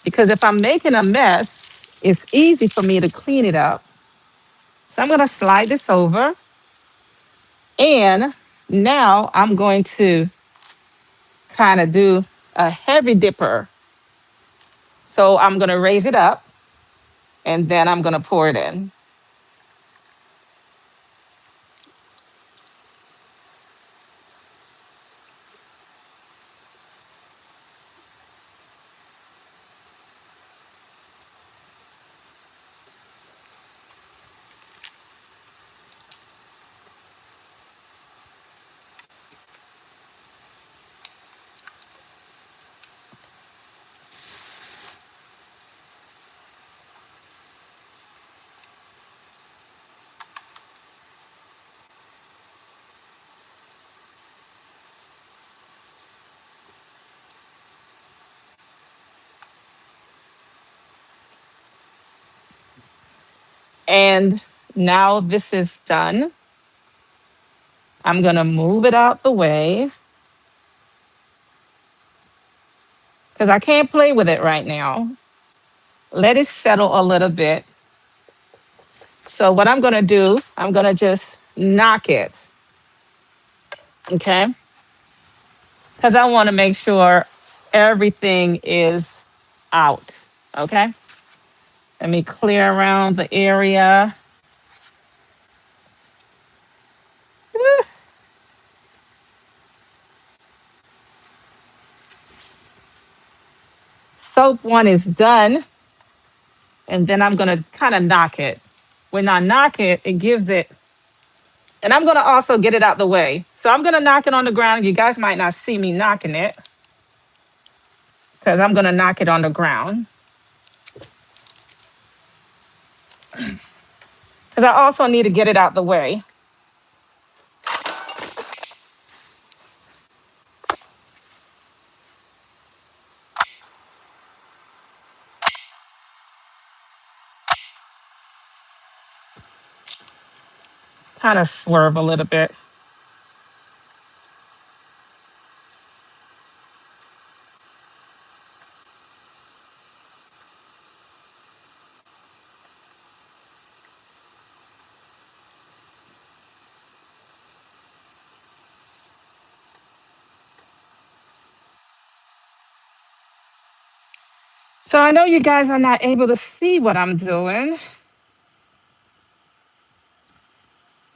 because if I'm making a mess, it's easy for me to clean it up. So I'm gonna slide this over, and now I'm going to kind of do a heavy dipper. So I'm gonna raise it up and then I'm gonna pour it in. And now this is done. I'm gonna move it out the way because I can't play with it right now. Let it settle a little bit. So what I'm gonna do, I'm gonna just knock it, okay? Because I wanna make sure everything is out, okay? Let me clear around the area. soap one is done, and then I'm gonna kind of knock it. When I knock it, it gives it, and I'm gonna also get it out the way. So I'm gonna knock it on the ground. You guys might not see me knocking it because I'm gonna knock it on the ground. Because I also need to get it out the way. Kind of swerve a little bit. So I know you guys are not able to see what I'm doing,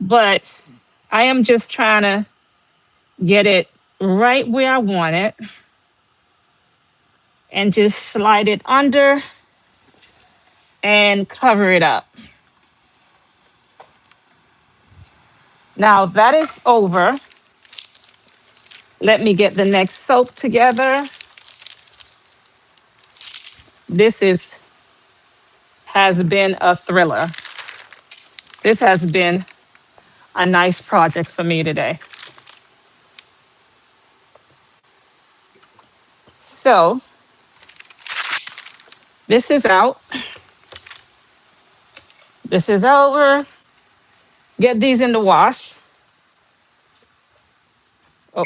but I am just trying to get it right where I want it and just slide it under and cover it up. Now that is over. Let me get the next soap together. This is has been a thriller. This has been a nice project for me today. So this is out. This is over. Get these in the wash. Oh,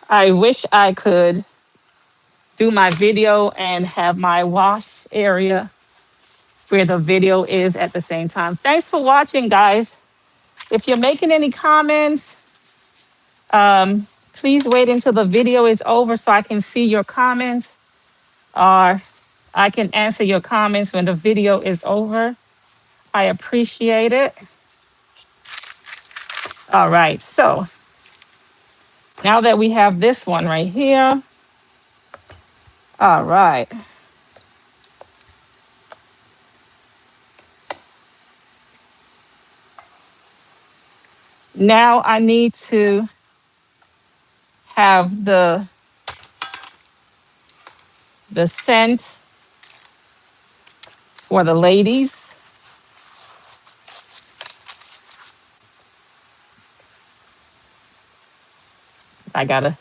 I wish I could do my video and have my wash area where the video is at the same time. Thanks for watching, guys. If you're making any comments, please wait until the video is over so I can see your comments, or I can answer your comments when the video is over. I appreciate it. All right, so now that we have this one right here, all right. Now I need to have the scent for the ladies. I gotta,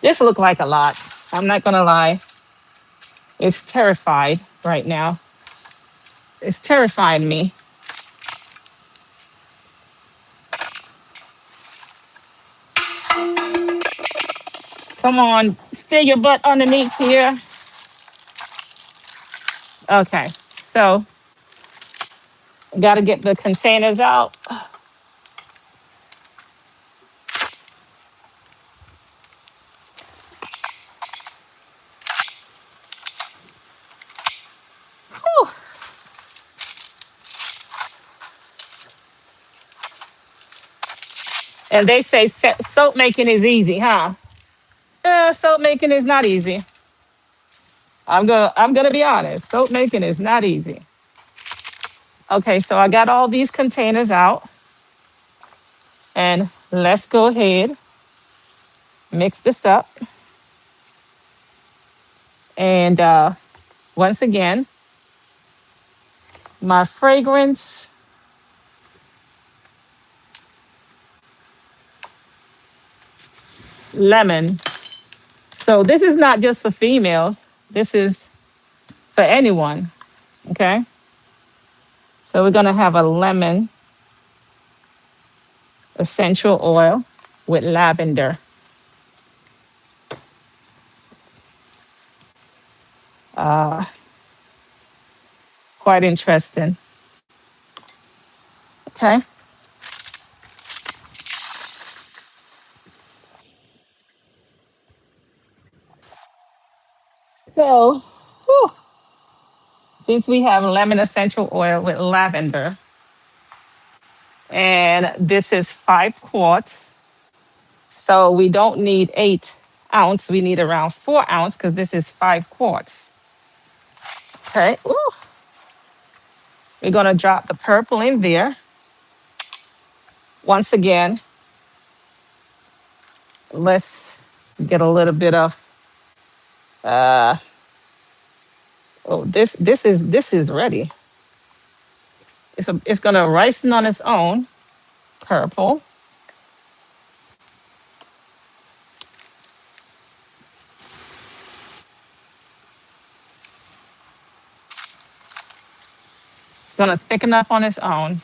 this look like a lot. I'm not gonna lie. It's terrified right now. It's terrifying me. Come on, stay your butt underneath here. Okay, so gotta get the containers out. Whew. And they say soap making is easy, huh? Soap making is not easy. I'm gonna be honest. Soap making is not easy. Okay, so I got all these containers out, and let's go ahead, mix this up. And once again, my fragrance lemon. So this is not just for females. This is for anyone. Okay. So we're gonna have a lemon essential oil with lavender. Uh, Quite interesting. Okay. So, whew, since we have lemon essential oil with lavender, and this is 5 quarts, so we don't need 8 ounce. We need around 4 ounce because this is 5 quarts. Okay. Ooh. We're gonna drop the purple in there. Once again, let's get a little bit of uh oh, this is ready. It's gonna rise on its own. Purple. Gonna thicken up on its own.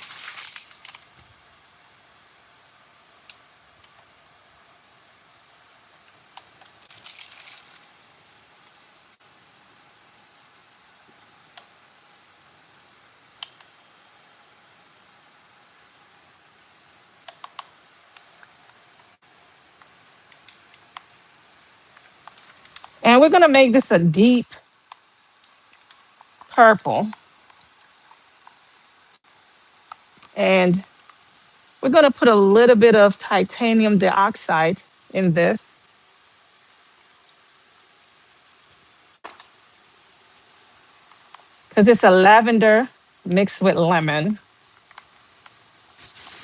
And we're gonna make this a deep purple. And we're gonna put a little bit of titanium dioxide in this. Because it's a lavender mixed with lemon,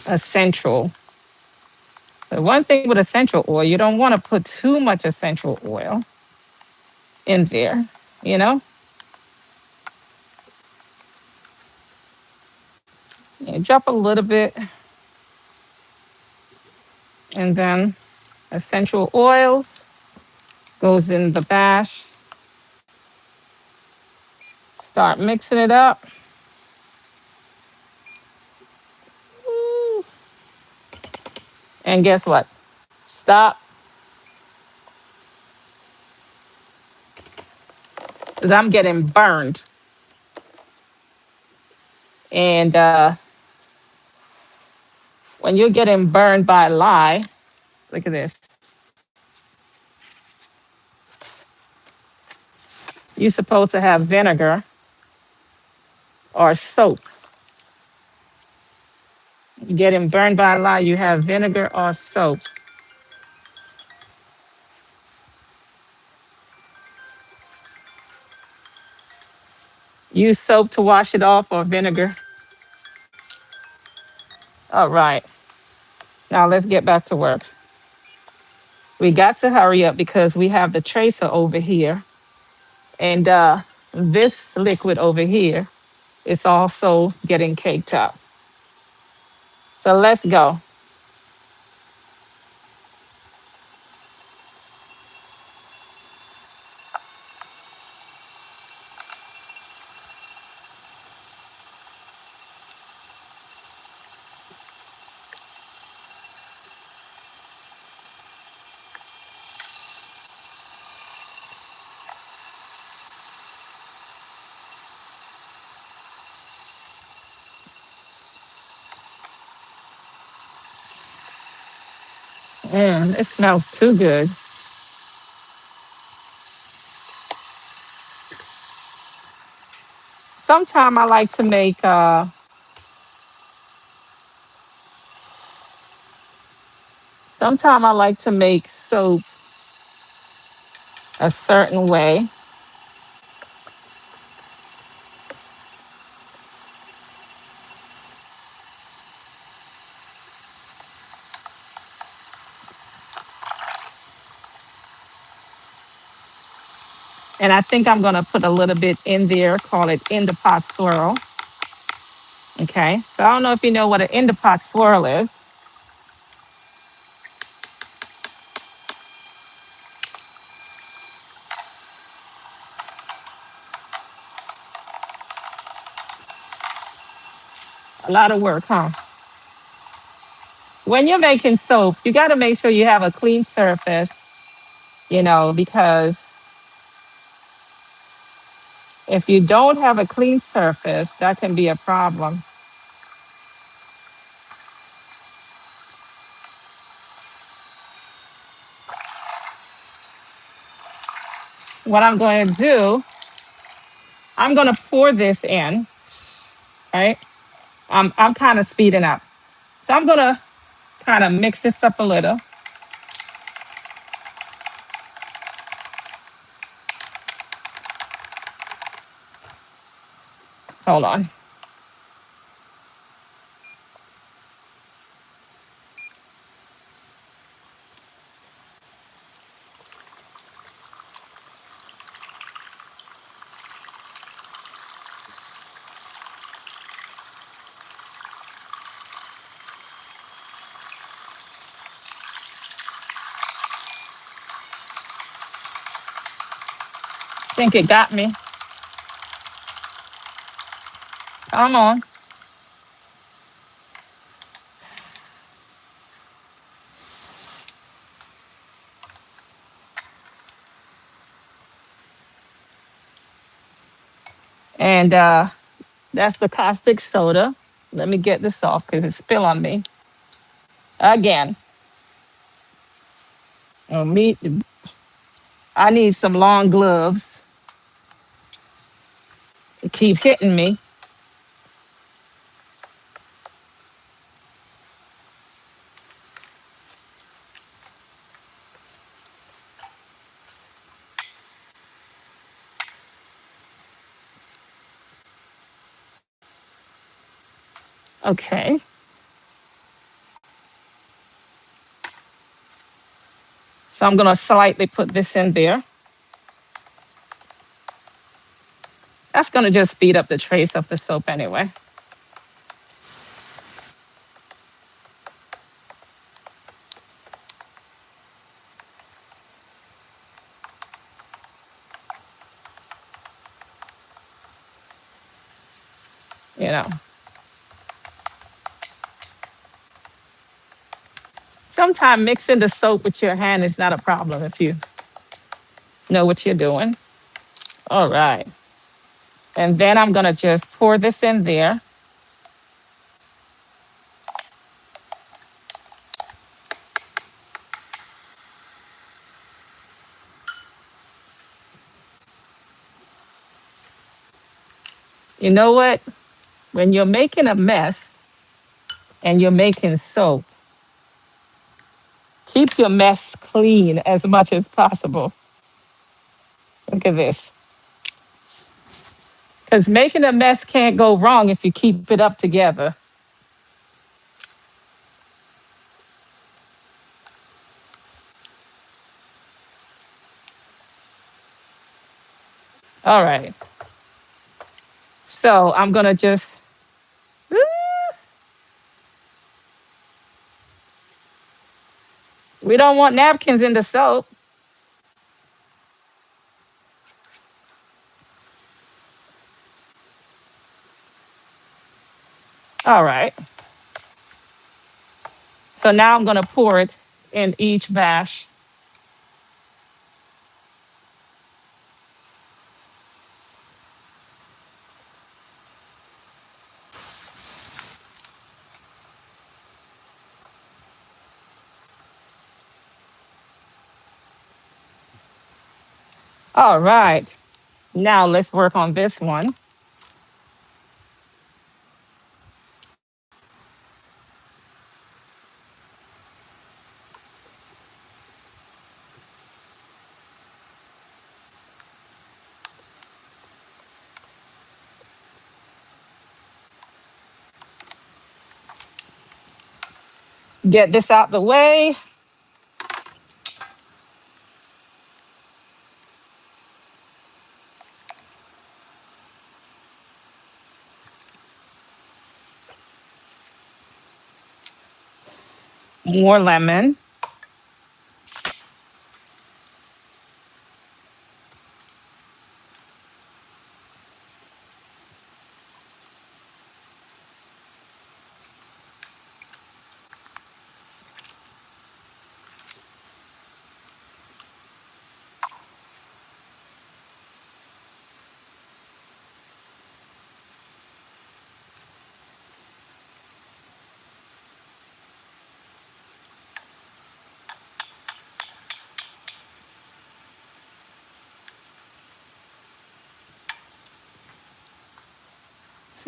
essential. The one thing with essential oil, you don't want to put too much essential oil in there, you know? You drop a little bit, and then essential oils goes in the bash. Start mixing it up. And guess what? Stop, because I'm getting burned. And when you're getting burned by lye, look at this. You're supposed to have vinegar or soap. You're getting burned by lye, you have vinegar or soap. Use soap to wash it off or vinegar. All right. Now let's get back to work. We got to hurry up because we have the tracer over here. And this liquid over here is also getting caked up. So let's go. It smells too good. Sometimes I like to make soap a certain way. And I think I'm gonna put a little bit in there, call it in the pot swirl. Okay. So I don't know if you know what an in the pot swirl is. A lot of work, huh? When you're making soap, you got to make sure you have a clean surface, because if you don't have a clean surface, that can be a problem. What I'm going to do, I'm going to pour this in, right? I'm kind of speeding up. So I'm going to kind of mix this up a little. Hold on. I think it got me. Come on. And that's the caustic soda. Let me get this off because it spill on me. Again. Oh, I need some long gloves to keep hitting me. Okay. So I'm going to slightly put this in there. That's going to just speed up the trace of the soap anyway. You know, sometimes mixing the soap with your hand is not a problem if you know what you're doing. All right. And then I'm going to just pour this in there. You know what? When you're making a mess and you're making soap, keep your mess clean as much as possible. Look at this. Because making a mess can't go wrong if you keep it up together. All right. So I'm going to just, we don't want napkins in the soap. All right. So now I'm going to pour it in each batch. All right. Now let's work on this one. Get this out the way. More lemon.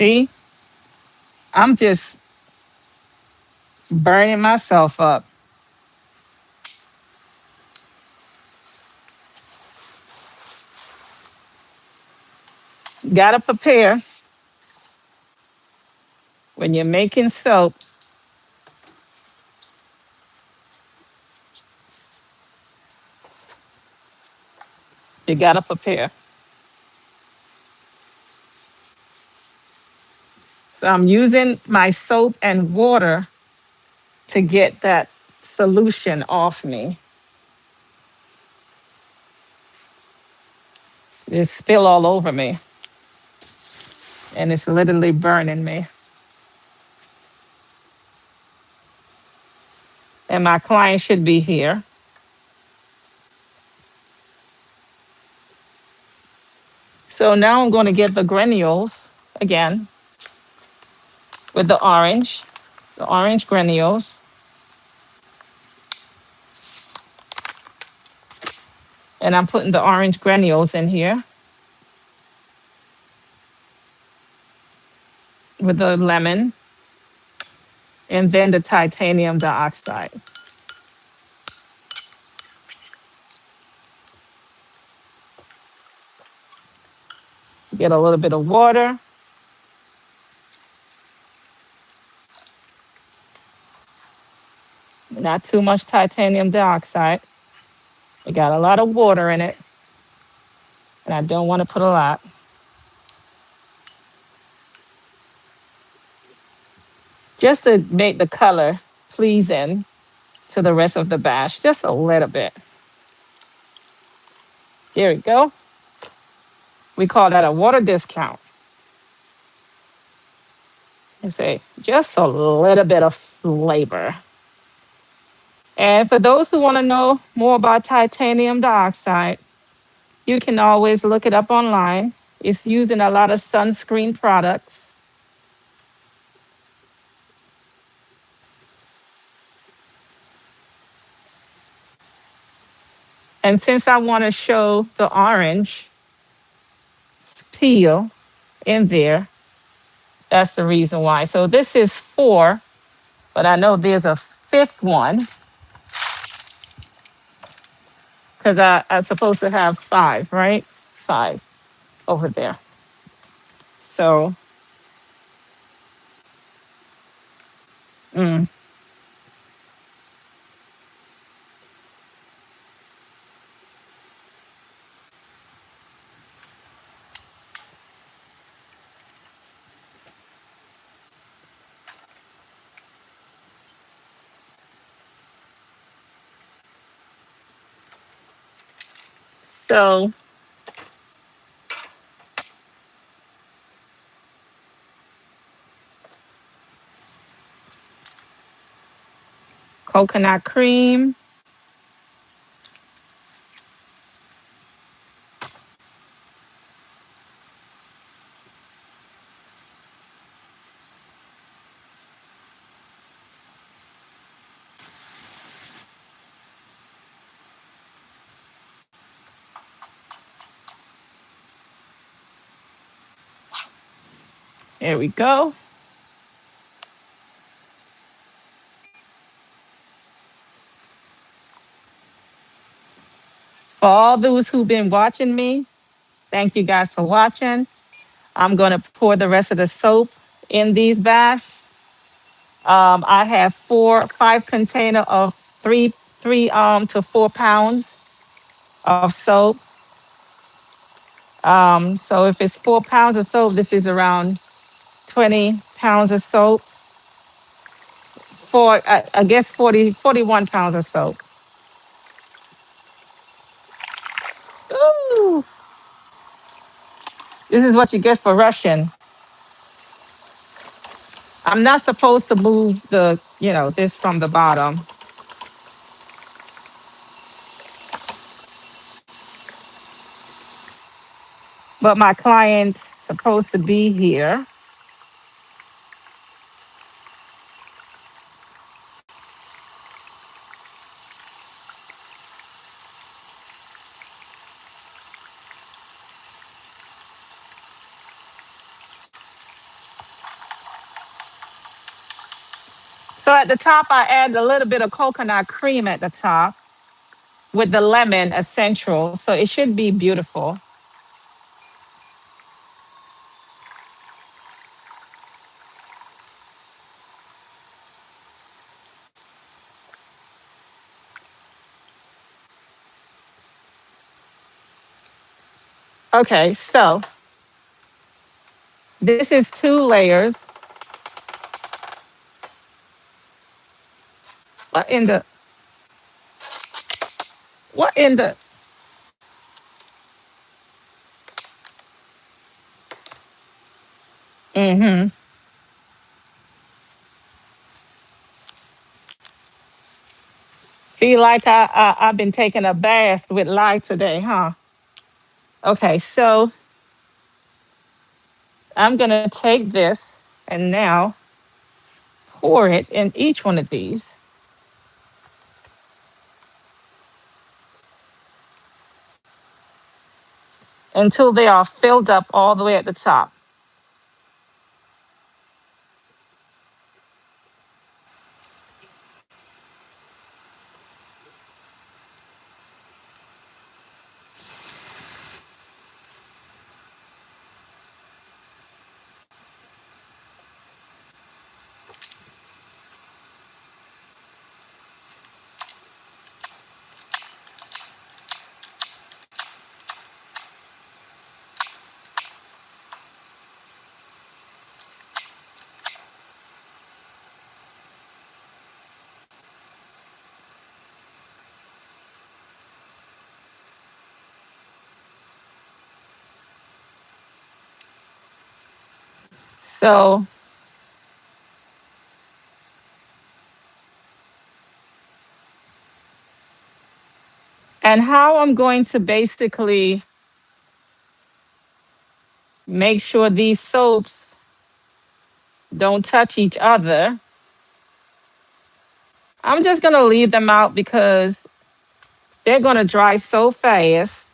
See, I'm just burning myself up. Gotta prepare when you're making soap. You gotta prepare. So I'm using my soap and water to get that solution off me. It spill all over me, and it's literally burning me. And my client should be here. So now I'm going to get the granules again with the orange granules. And I'm putting the orange granules in here with the lemon and then the titanium dioxide. Get a little bit of water. Not too much titanium dioxide. It got a lot of water in it, and I don't want to put a lot. Just to make the color pleasing to the rest of the batch, just a little bit. There we go. We call that a water discount. And say just a little bit of flavor. And for those who want to know more about titanium dioxide, you can always look it up online. It's used in a lot of sunscreen products. And since I want to show the orange peel in there, that's the reason why. So this is four, but I know there's a fifth one because I'm supposed to have five, right? Five over there. So, mm, so coconut cream. There we go. For all those who've been watching me, thank you guys for watching. I'm going to pour the rest of the soap in these baths. I have five container of three to 4 pounds of soap. So if it's 4 pounds of soap, this is around 20 pounds of soap. I guess 41 pounds of soap. Ooh, this is what you get for rushing. I'm not supposed to move this from the bottom. But my client's supposed to be here. at the top, I add a little bit of coconut cream at the top with the lemon essential. So it should be beautiful. Okay, so this is 2 layers. What in the, what in the, mm-hmm. Feel like I've been taking a bath with lye today, huh? Okay, so I'm gonna take this and now pour it in each one of these until they are filled up all the way at the top. So, and how I'm going to basically make sure these soaps don't touch each other, I'm just gonna leave them out because they're gonna dry so fast.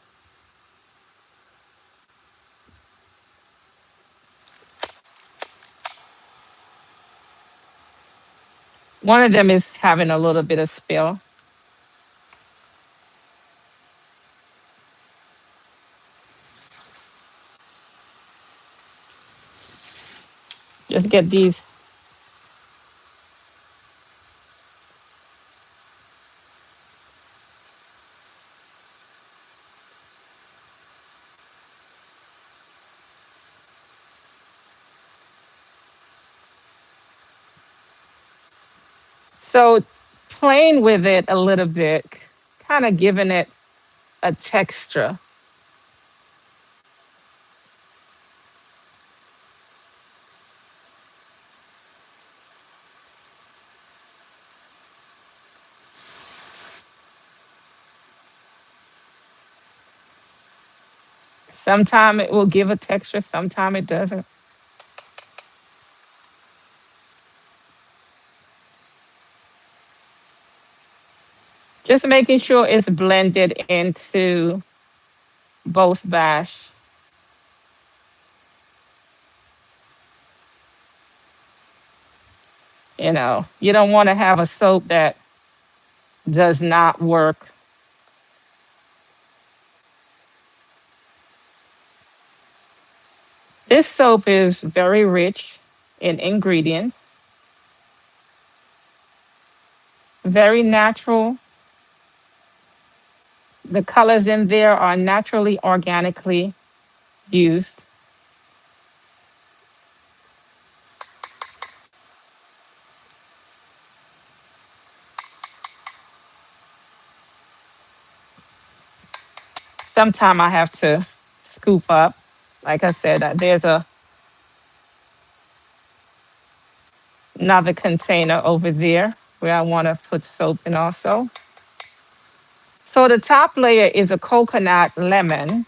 One of them is having a little bit of spill. Just get these. So playing with it a little bit, kind of giving it a texture. Sometimes it will give a texture, sometimes it doesn't. Just making sure it's blended into both bash. You don't want to have a soap that does not work. This soap is very rich in ingredients, very natural. The colors in there are naturally, organically used. Sometimes I have to scoop up. Like I said, there's another container over there where I want to put soap in also. So the top layer is a coconut lemon.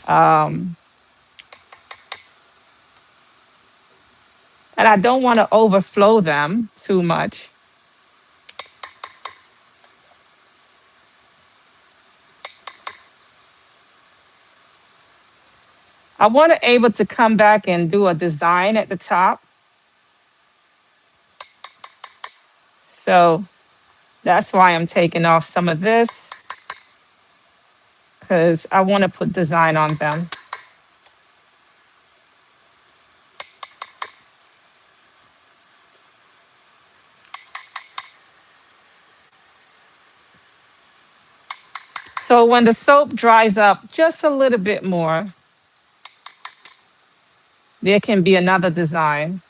Um, and I don't want to overflow them too much. I want to able to come back and do a design at the top. So that's why I'm taking off some of this because I want to put design on them. So when the soap dries up just a little bit more, there can be another design.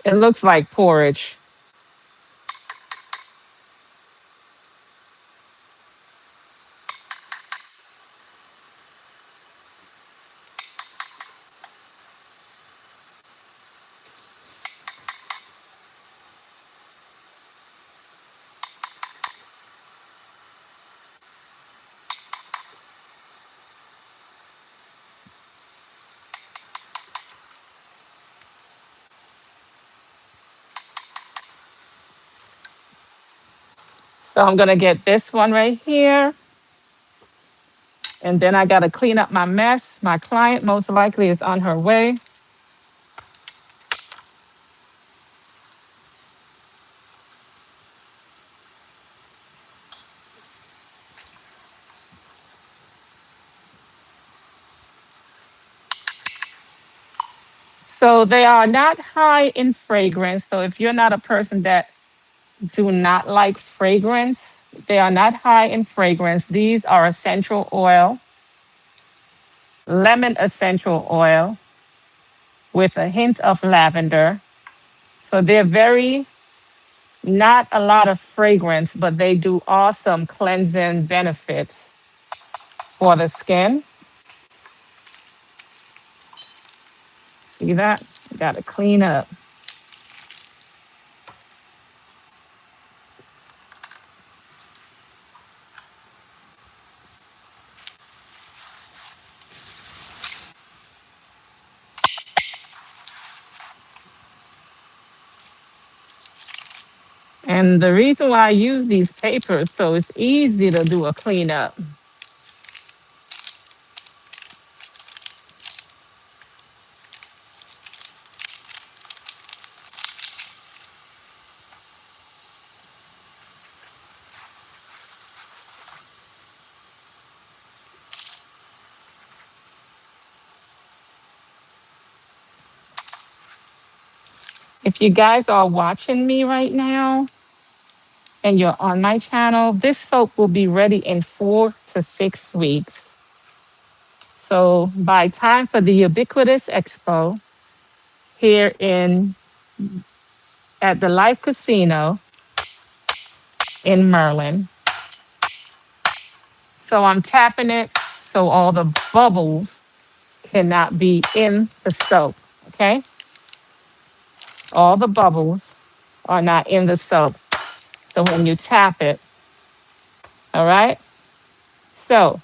It looks like porridge. So I'm gonna get this one right here. And then I gotta clean up my mess. My client most likely is on her way. So they are not high in fragrance. So if you're not a person that do not like fragrance, they are not high in fragrance. These are essential oil, lemon essential oil with a hint of lavender. So they're very, not a lot of fragrance, but they do awesome cleansing benefits for the skin. See that? Got to clean up. And the reason why I use these papers, so it's easy to do a cleanup. If you guys are watching me right now and you're on my channel, this soap will be ready in 4 to 6 weeks. So by time for the Ubiquitous Expo here in at the Life Casino in Maryland. So I'm tapping it so all the bubbles cannot be in the soap. Okay? All the bubbles are not in the soap. So when you tap it, all right? So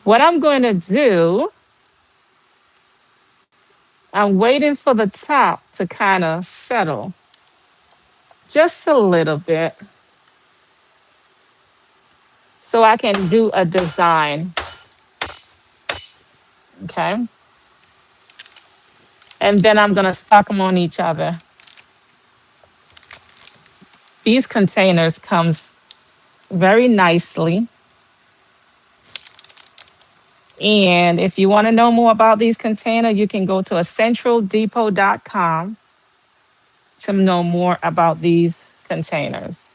what I'm going to do, I'm waiting for the top to kind of settle just a little bit so I can do a design. Okay? And then I'm going to stock them on each other. These containers comes very nicely. And if you want to know more about these containers, you can go to essentialdepot.com to know more about these containers.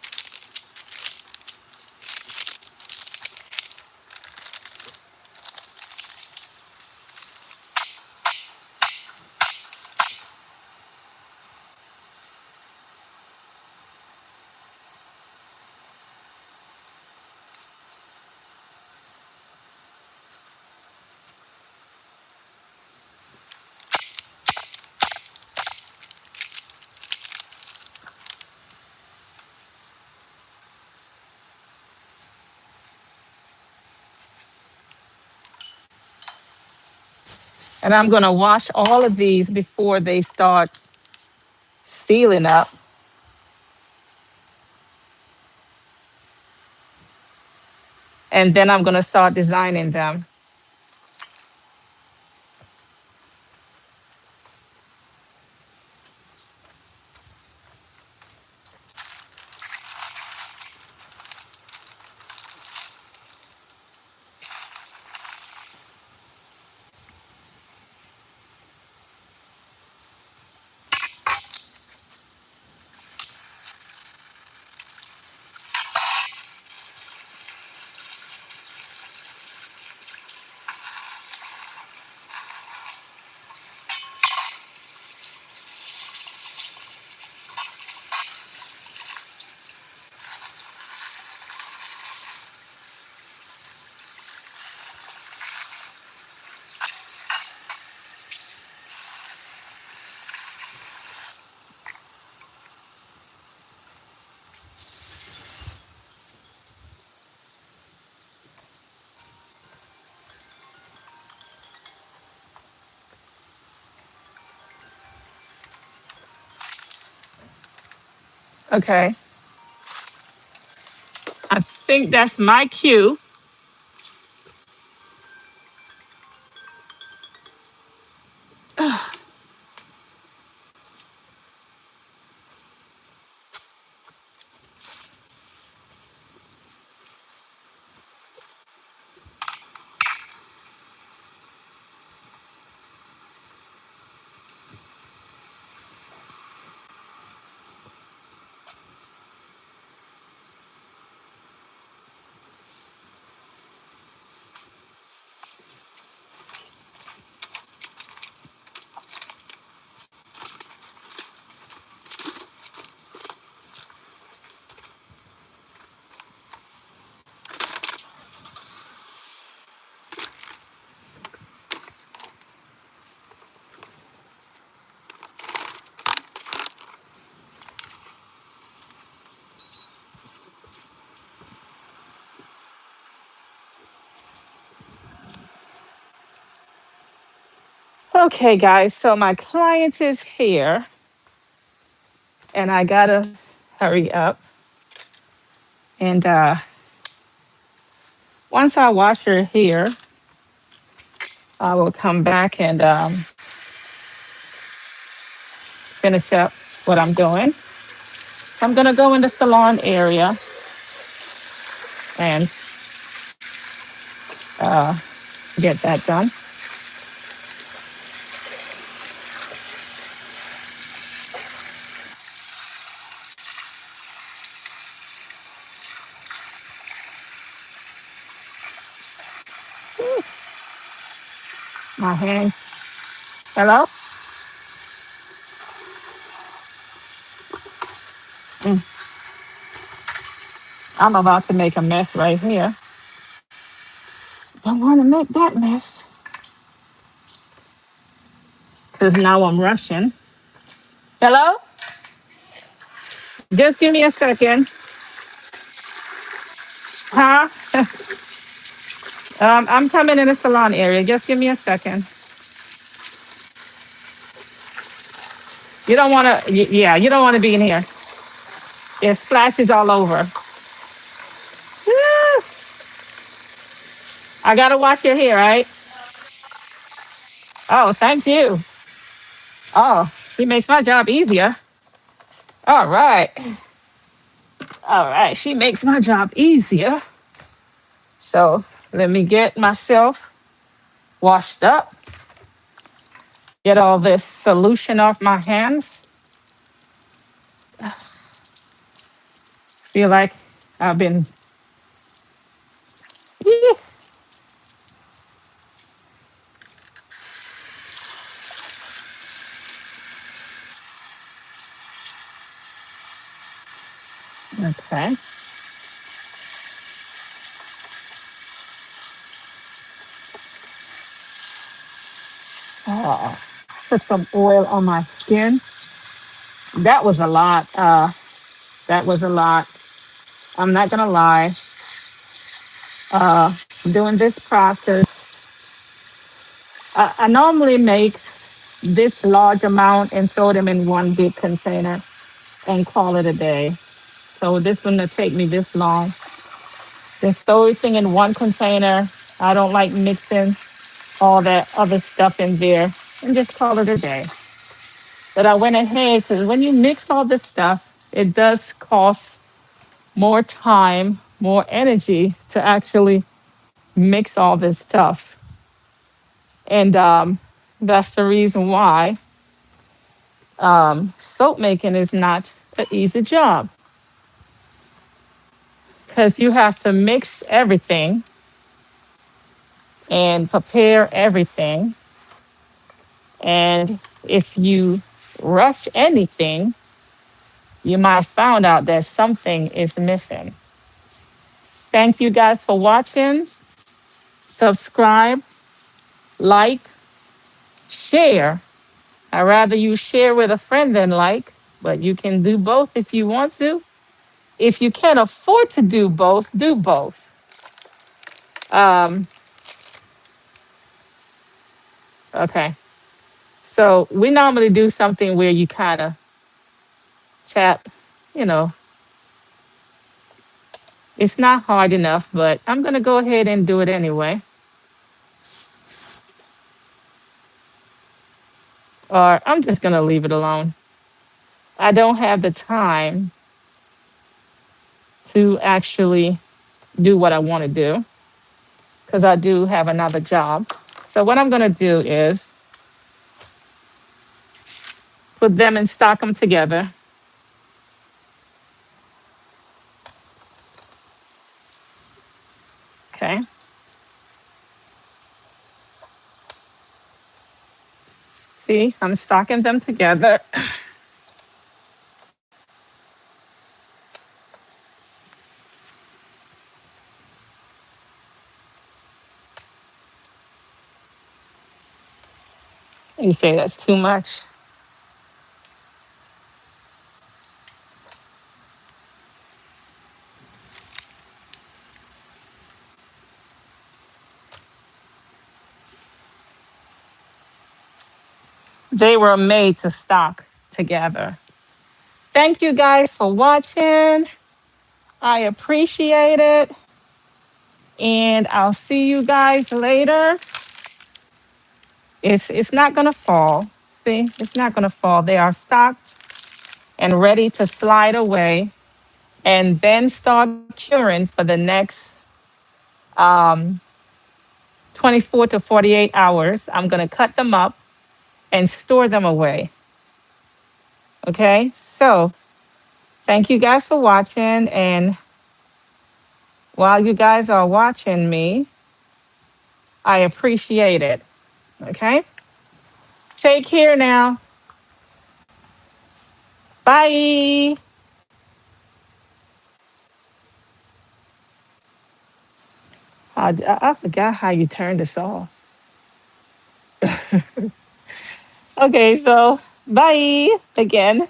And I'm going to wash all of these before they start sealing up. and then I'm gonna start designing them. Okay, I think that's my cue. Okay, guys, so my client is here, and I gotta hurry up. And once I wash her here, I will come back and finish up what I'm doing. I'm gonna go in the salon area and uh, get that done. My hand. Hello? Mm, I'm about to make a mess right here. Don't want to make that mess because now I'm rushing. Hello? Just give me a second. Huh? I'm coming in the salon area. Just give me a second. You don't want to, yeah, you don't want to be in here. It splashes all over. Woo! I got to wash your hair, right? Oh, thank you. Oh, she makes my job easier. All right. All right. She makes my job easier. So let me get myself washed up, get all this solution off my hands. Feel like I've been, yeah. Okay. Oh, put some oil on my skin. That was a lot. That was a lot. I'm not gonna lie. Uh, Doing this process, I normally make this large amount and throw them in one big container and call it a day. So this one will take me this long. Just throw everything in one container. I don't like mixing all that other stuff in there and just call it a day. But I went ahead because when you mix all this stuff, it does cost more time, more energy to actually mix all this stuff. And that's the reason why soap making is not an easy job because you have to mix everything and prepare everything. And if you rush anything, you might find out that something is missing. Thank you guys for watching. Subscribe, like, share. I'd rather you share with a friend than like, but you can do both if you want to. If you can't afford to do both, do both. Um, okay. So we normally do something where you kind of tap, you know, it's not hard enough, but I'm going to go ahead and do it anyway. Or I'm just going to leave it alone. I don't have the time to actually do what I want to do because I do have another job. So what I'm going to do is put them and stock them together. Okay. See, I'm stocking them together. You say that's too much. They were made to stock together. Thank you guys for watching. I appreciate it. And I'll see you guys later. It's not gonna fall. See, it's not gonna fall. They are stocked and ready to slide away and then start curing for the next um, 24 to 48 hours. I'm gonna cut them up and store them away. Okay, so thank you guys for watching. And while you guys are watching me, I appreciate it. Okay, take care now. Bye. I forgot how you turn this off. Okay, so bye again.